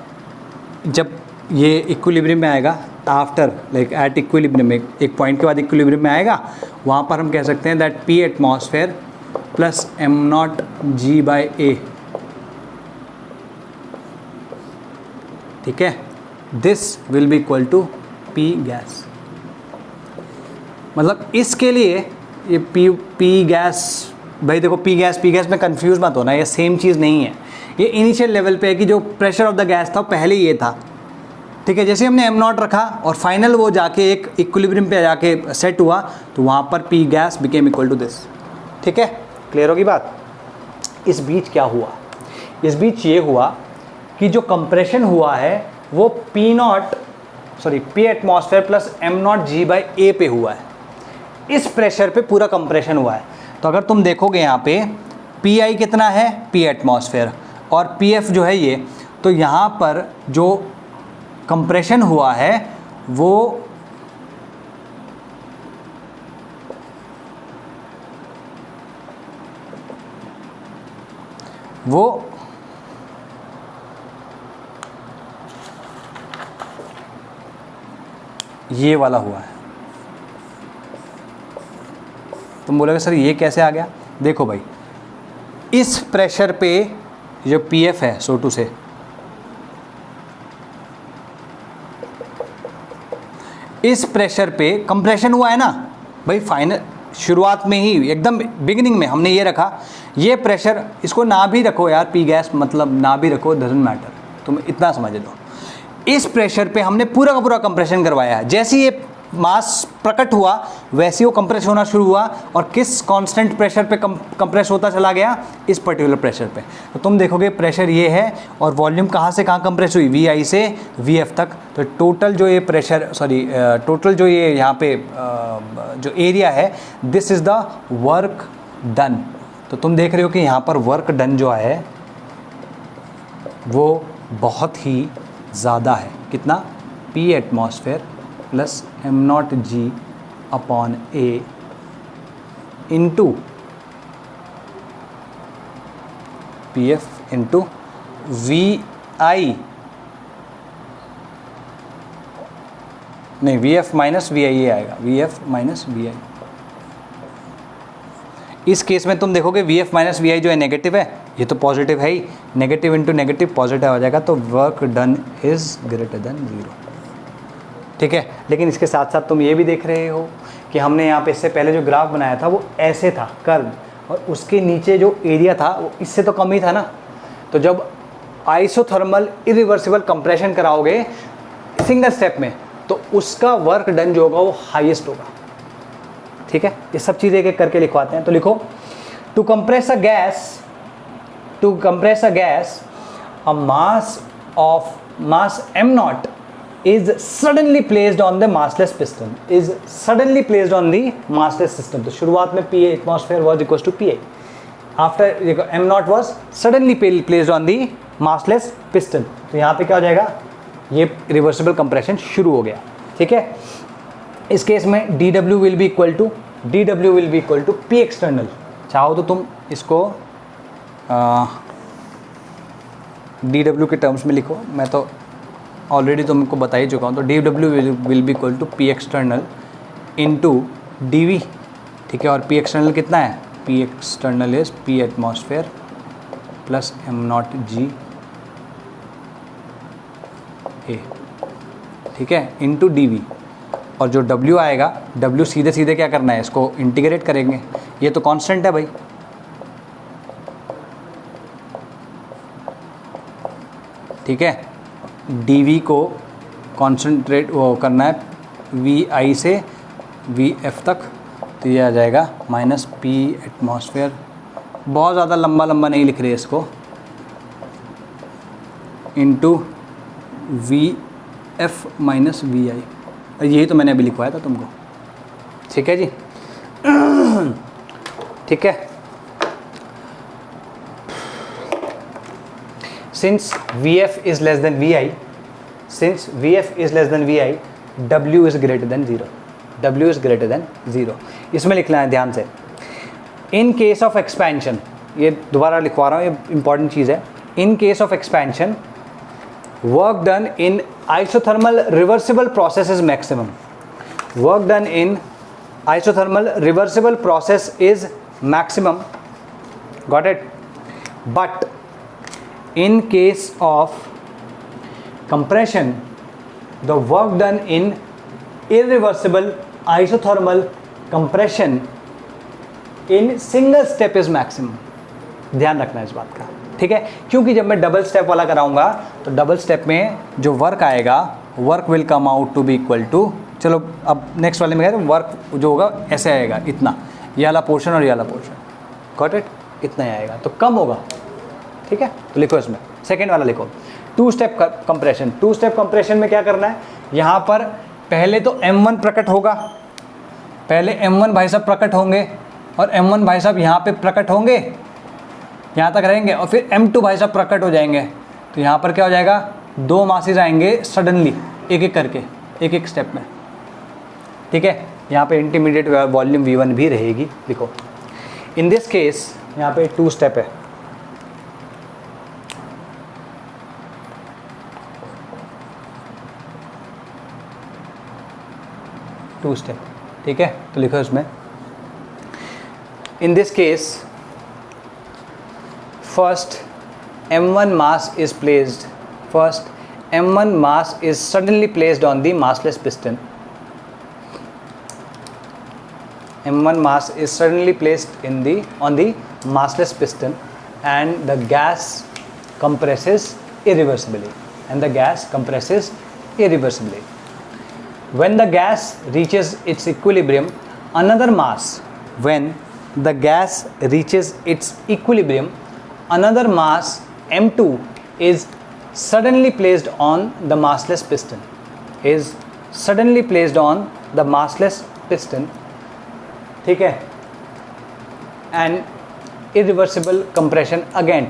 जब ये इक्विलिब्रियम में आएगा, आफ्टर लाइक एट इक्विलिब्रियम में, एक पॉइंट के बाद इक्विलिब्रियम में आएगा, वहाँ पर हम कह सकते हैं that P atmosphere plus M naught G by A, ठीक है, this will be equal to P gas. मतलब इसके लिए ये P गैस, भाई देखो P गैस में कंफ्यूज मत होना, ये सेम चीज़ नहीं है। ये इनिशियल लेवल पे है कि जो प्रेशर ऑफ द गैस था पहले ये था, ठीक है। जैसे हमने एम नॉट रखा और फाइनल वो जाके एक इक्विलिब्रियम पे जाके सेट हुआ, तो वहाँ पर P gas became equal to this, ठीक है, क्लियर होगी बात। इस बीच क्या हुआ, इस बीच ये हुआ कि जो कंप्रेशन हुआ है वो P atmosphere plus M naught G by A पे हुआ है, इस प्रेशर पे पूरा कंप्रेशन हुआ है। तो अगर तुम देखोगे यहाँ पे Pi कितना है, P एटमॉस्फेयर, और Pf जो है ये, तो यहाँ पर जो कंप्रेशन हुआ है वो ये वाला हुआ है। तुम बोलोगे सर ये कैसे आ गया, देखो भाई, इस प्रेशर पे जो Pf है सो टू से, इस प्रेशर पे कंप्रेशन हुआ है ना भाई, फाइनल शुरुआत में ही एकदम बिगिनिंग में हमने ये रखा, ये प्रेशर, इसको ना भी रखो यार, P गैस मतलब ना भी रखो, डजंट मैटर, तुम इतना समझ लो। इस प्रेशर पे हमने पूरा का पूरा कंप्रेशन करवाया है। जैसे ही ये मास प्रकट हुआ वैसे ही वो कंप्रेस होना शुरू हुआ, और किस कांस्टेंट प्रेशर पे कंप्रेस होता चला गया, इस पर्टिकुलर प्रेशर पे। तो तुम देखोगे प्रेशर ये है, और वॉल्यूम कहाँ से कहाँ कंप्रेस हुई, VI से VF तक। तो टोटल जो ये प्रेशर, टोटल जो ये यहाँ पे जो एरिया है, this is the work done. तो तुम देख रहे हो कि यहाँ पर वर्क डन जो है वो बहुत ही ज़्यादा है। कितना, P atmosphere plus M naught G upon A into PF into VI, नहीं VF माइनस VI ये आएगा, VF माइनस VI। इस केस में तुम देखोगे VF माइनस VI जो है नेगेटिव है, ये तो पॉजिटिव है ही, नेगेटिव इंटू नेगेटिव पॉजिटिव आ जाएगा, तो work done is greater than 0, ठीक है। लेकिन इसके साथ साथ तुम ये भी देख रहे हो कि हमने यहाँ पे इससे पहले जो ग्राफ बनाया था वो ऐसे था कर्व, और उसके नीचे जो एरिया था वो इससे तो कम ही था ना। तो जब आइसोथर्मल इरिवर्सिबल कंप्रेशन कराओगे सिंगल स्टेप में, तो उसका वर्क डन जो होगा वो हाईएस्ट होगा, ठीक है। ये सब चीज़ें एक एक करके लिखवाते हैं। तो लिखो, to compress a gas a mass m naught is suddenly placed on the massless piston, is suddenly placed on the massless system. तो शुरुआत में PA atmosphere was equals to PA. After m naught was suddenly placed on the massless piston. तो यहाँ पे क्या हो जाएगा, ये रिवर्सिबल कंप्रेशन शुरू हो गया. ठीक है, इस केस में dW will be equal to P external. चाहो तो तुम इसको dW के टर्म्स में लिखो, मैं तो ऑलरेडी तुमको बता ही चुका हूँ. तो dW will be equal to P external into dV. ठीक है, और P external कितना है, P external is P atmosphere plus m naught G A. ठीक है, इंटू dV. और जो W आएगा, W सीधे सीधे क्या करना है, इसको इंटीग्रेट करेंगे. ये तो कांस्टेंट है भाई. ठीक है, dV को कॉन्सेंट्रेट वो करना है VI से VF तक. तो ये आ जाएगा माइनस P एटमॉस्फेयर. बहुत ज़्यादा लंबा नहीं लिख रहे इसको, इंटू VF माइनस VI. यही तो मैंने अभी लिखवाया था तुमको. ठीक है जी. ठीक है, since VF is less than VI, W is greater than 0. इसमें लिखना है ध्यान से. In case of expansion, ये दोबारा लिखवा रहा हूँ, ये इंपॉर्टेंट चीज़ है. In case of expansion, work done in isothermal reversible process is maximum. Work done in isothermal reversible process is maximum. Got it? But in case of compression, the work done in irreversible isothermal compression in single step is maximum. ध्यान रखना है इस बात का. ठीक है, क्योंकि जब मैं डबल स्टेप वाला कराऊंगा तो डबल स्टेप में जो वर्क आएगा, work will come out to be equal to, चलो अब नेक्स्ट वाले में कहते हैं वर्क जो होगा ऐसे आएगा, इतना, ये वाला पोर्शन और ये वाला पोर्शन. Got it? इतना ही आएगा, तो कम होगा. ठीक है, तो लिखो इसमें सेकेंड वाला लिखो, two step compression. Two step compression में क्या करना है, यहाँ पर पहले तो M1 प्रकट होगा, पहले M1 भाई साहब प्रकट होंगे, और M1 भाई साहब यहाँ पे प्रकट होंगे, यहाँ तक रहेंगे, और फिर M2 भाई साहब प्रकट हो जाएंगे. तो यहाँ पर क्या हो जाएगा, दो मासेज आएंगे सडनली, एक एक करके, एक एक स्टेप में. ठीक है, यहाँ पे इंटरमीडिएट वॉल्यूम V1 भी रहेगी. लिखो, इन दिस केस यहाँ पे टू स्टेप है. Two step. ठीक है, तो लिखो इसमें, in this case first M1 mass is placed, first M1 mass is suddenly placed on the massless piston. M1 mass is suddenly placed on the massless piston, and the gas compresses irreversibly. When the gas reaches its equilibrium, another mass M2 is suddenly placed on the massless piston. ठीक है, and irreversible compression again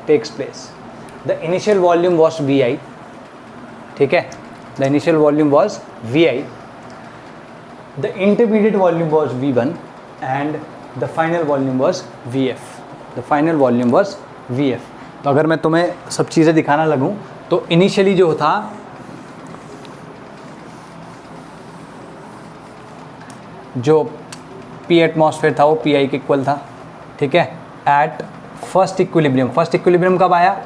takes place. The initial volume was VI. ठीक है, the initial volume was VI. The intermediate volume was V1, and the final volume was VF. तो अगर मैं तुम्हें सब चीज़ें दिखाना लगूं तो इनिशियली जो था, जो P एटमॉस्फेयर था वो PI के इक्वल था. ठीक है, एट फर्स्ट इक्विलिब्रियम कब आया,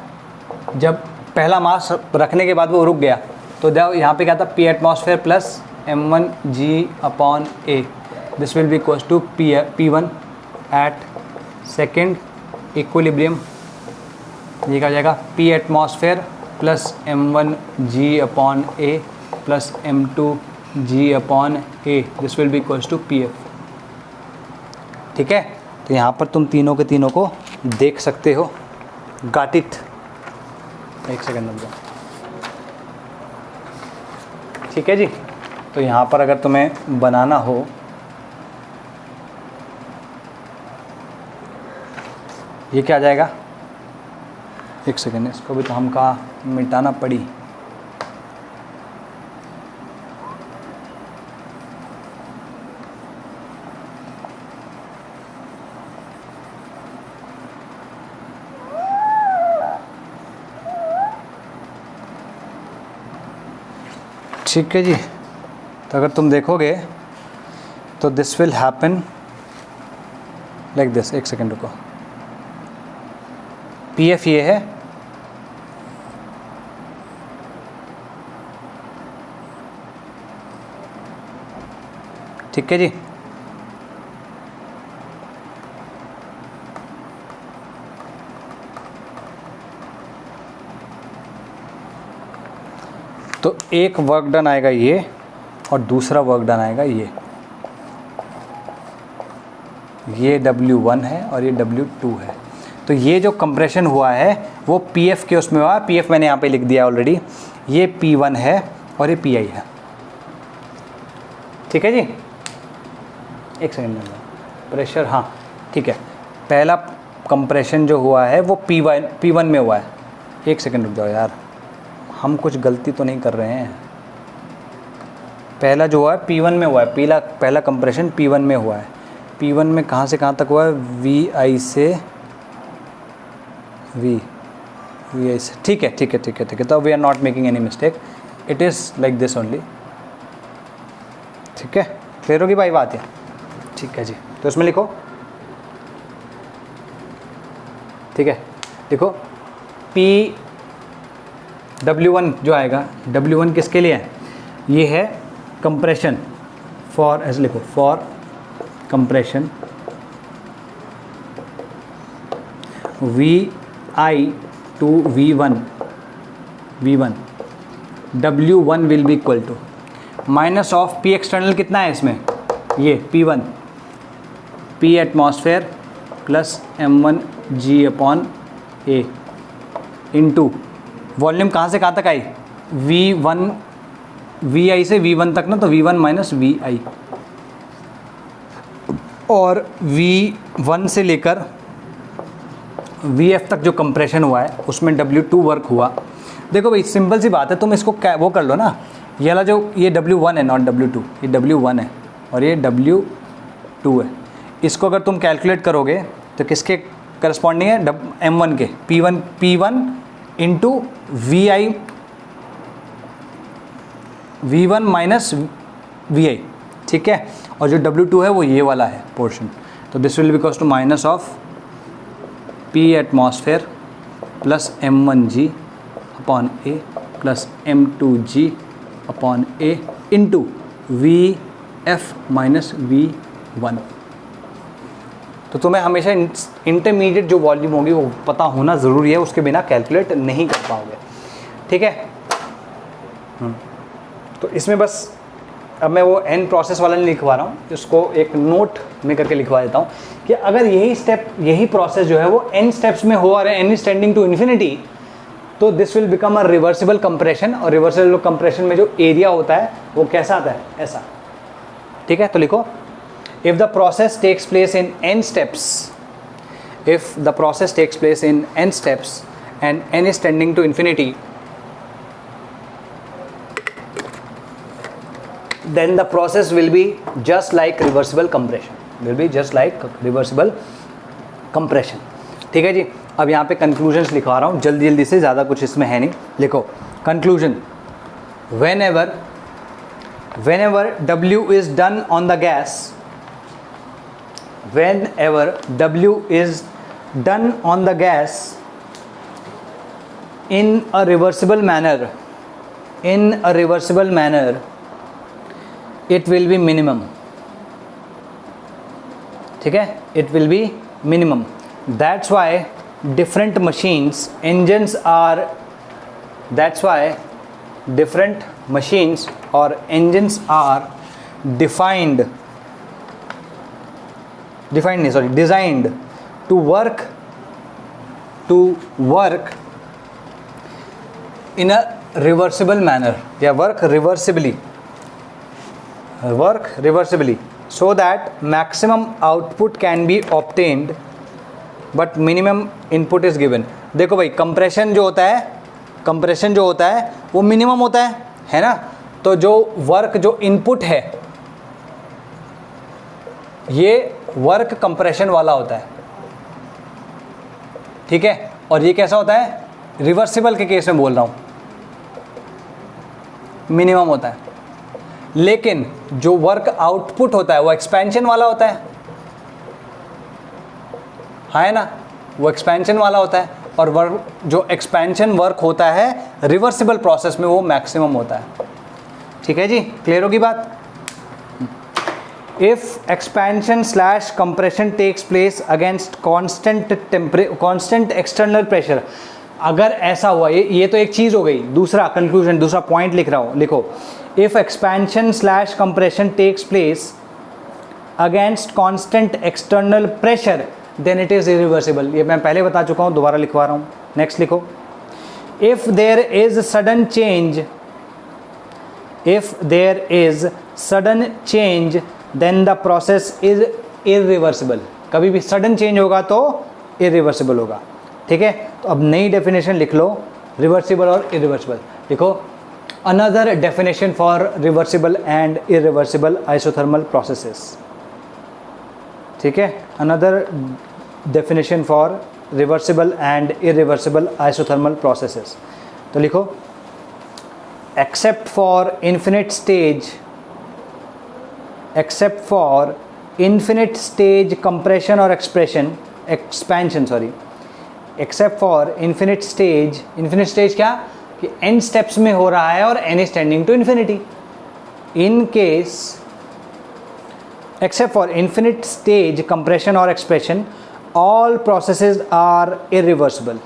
जब पहला मास रखने के बाद वो रुक गया. तो यहाँ पे क्या था, P atmosphere plus M1G/A. This will be equals to P1 at second equilibrium. ये क्या हो जाएगा, P atmosphere plus M1G/A plus M2G/A. This will be equals to PF. ठीक है, तो यहाँ पर तुम तीनों के तीनों को देख सकते हो. Got it? एक सेकेंड रुक जाओ। ठीक है जी, तो यहाँ पर अगर तुम्हें बनाना हो ये क्या आ जाएगा, एक सेकेंड, इसको भी तो हम का मिटाना पड़ी। ठीक है जी, तो अगर तुम देखोगे तो this will happen like this. एक सेकेंड रुको, पी एफ ये है, ठीक है जी। तो एक वर्क डन आएगा ये और दूसरा वर्क डन आएगा ये W1 है और ये W2 है। तो ये जो कंप्रेशन हुआ है वो PF के उसमें हुआ, PF मैंने यहाँ पे लिख दिया ऑलरेडी, ये P1 है और ये PI है। ठीक है जी, एक सेकेंड में प्रेशर, हाँ ठीक है, पहला कंप्रेशन जो हुआ है वो P1 में हुआ है। एक सेकेंड रुक जाओ यार, हम कुछ गलती तो नहीं कर रहे हैं। पहला जो हुआ है P1 में हुआ है, पहला कंप्रेशन P1 में हुआ है। P1 में कहाँ से कहाँ तक हुआ है, VI से VI से, ठीक है। तो we are not making any mistake, it is like this only. ठीक है, क्लियर होगी भाई बात है? ठीक है जी, तो इसमें लिखो, ठीक है, देखो W1 जो आएगा, W1 किसके लिए है, ये है कंप्रेशन फॉर, ऐसे लिखो, for compression VI to V1 W1 will be equal to minus of P external कितना है इसमें, ये P1, P atmosphere plus M1G upon A into volume कहाँ से कहाँ तक आई, VI से V1 तक ना, तो V1 माइनस VI, और V1 से लेकर VF तक जो कंप्रेशन हुआ है उसमें W2 वर्क हुआ। देखो भाई सिंपल सी बात है, तुम इसको वो कर लो ना, ये वाला जो ये W1 है नॉट W2, ये W1 है और ये W2 है। इसको अगर तुम कैलकुलेट करोगे तो किसके करस्पॉन्डिंग है, M1 के, P1 into V1 minus VI, ठीक है, और जो W2 है वो ये वाला है पोर्शन। तो this will because to minus of P atmosphere plus M1G upon A plus M2G upon A into VF minus V1। तो तुम्हें हमेशा इंटरमीडिएट जो वॉल्यूम होगी वो पता होना ज़रूरी है, उसके बिना कैलकुलेट नहीं कर पाओगे। ठीक है, तो इसमें बस अब मैं वो एन प्रोसेस वाला नहीं लिखवा रहा हूँ, इसको एक नोट में करके लिखवा देता हूँ कि अगर यही प्रोसेस जो है वो n स्टेप्स में हो और n is tending to infinity, तो this will become a reversible compression. और रिवर्सिबल कंप्रेशन में जो एरिया होता है वो कैसा आता है, ऐसा। ठीक है, तो लिखो, if the process takes place in n steps and n is tending to infinity, then the process will be just like reversible compression, ठीक है जी। अब यहाँ पे conclusions लिखवा रहा हूँ जल्दी से, ज़्यादा कुछ इसमें है नहीं। लिखो conclusion, whenever W is done on the gas, whenever W is done on the gas in a reversible manner, it will be minimum। ठीक है, it will be minimum। That's why different machines engines are designed to work in a reversible manner या work reversibly so that maximum output can be obtained but minimum input is given। देखो भाई compression जो होता है वो minimum होता है ना। तो जो वर्क जो इनपुट है ये वर्क कंप्रेशन वाला होता है, ठीक है। और ये कैसा होता है, रिवर्सिबल के केस में बोल रहा हूं, मिनिमम होता है। लेकिन जो वर्क आउटपुट होता है वो एक्सपेंशन वाला होता है ना, वो एक्सपेंशन वाला होता है। और वर्क जो एक्सपेंशन वर्क होता है रिवर्सिबल प्रोसेस में वो मैक्सिमम होता है, ठीक है जी। क्लियर होगी बात। If expansion slash compression takes place against constant external pressure, अगर ऐसा हुआ, ये तो एक चीज़ हो गई। दूसरा कंक्लूजन, दूसरा पॉइंट लिख रहा हूँ, लिखो। If expansion slash compression takes place against constant external pressure then it is irreversible. ये मैं पहले बता चुका हूँ, दोबारा लिखवा रहा हूँ। नेक्स्ट लिखो। If there is sudden change then the process is irreversible. कभी भी सडन चेंज होगा तो इरिवर्सिबल होगा, ठीक है। तो अब नई डेफिनेशन लिख लो, रिवर्सिबल और इरिवर्सिबल। लिखो another definition for reversible and irreversible isothermal processes, ठीक है। Another definition for reversible and irreversible isothermal processes. तो लिखो except for infinite stage compression or expansion except for infinite stage क्या कि n steps में हो रहा है और n is tending to infinity। in case except for infinite stage compression or expansion all processes are irreversible,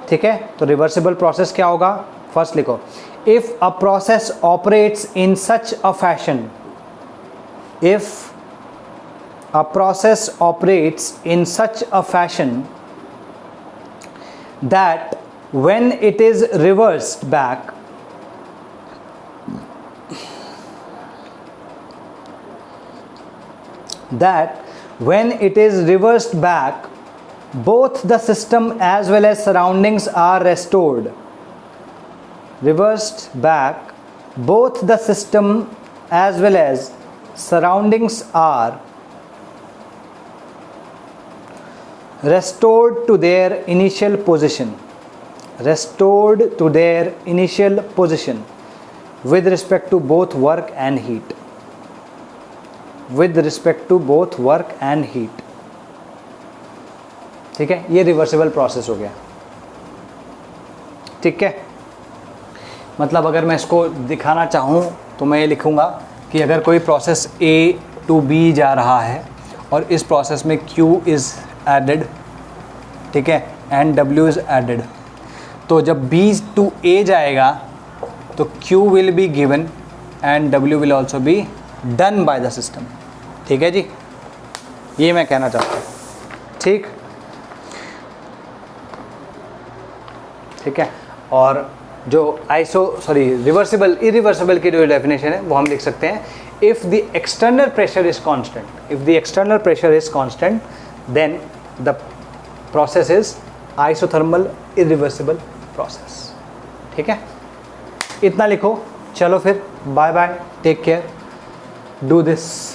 ठीक है। तो रिवर्सिबल प्रोसेस क्या होगा, फर्स्ट लिखो। If a process operates in such a fashion that when it is reversed back both the system as well as surroundings are restored। Reversed back, both the system as well as surroundings are restored to their initial position with respect to both work and heat, ठीक है। ये reversible process हो गया, ठीक है। मतलब अगर मैं इसको दिखाना चाहूँ तो मैं ये लिखूँगा कि अगर कोई प्रोसेस A to B जा रहा है और इस प्रोसेस में Q इज़ एडेड, ठीक है, एंड W इज़ एडेड, तो जब B to A जाएगा तो Q will be given and W will also be done by the system, ठीक है जी। ये मैं कहना चाहता हूँ, ठीक है। और जो रिवर्सिबल इरिवर्सिबल की जो डेफिनेशन है वो हम लिख सकते हैं, if the external pressure is constant then the process is isothermal irreversible process, ठीक है। इतना लिखो। चलो फिर bye bye, take care, do this.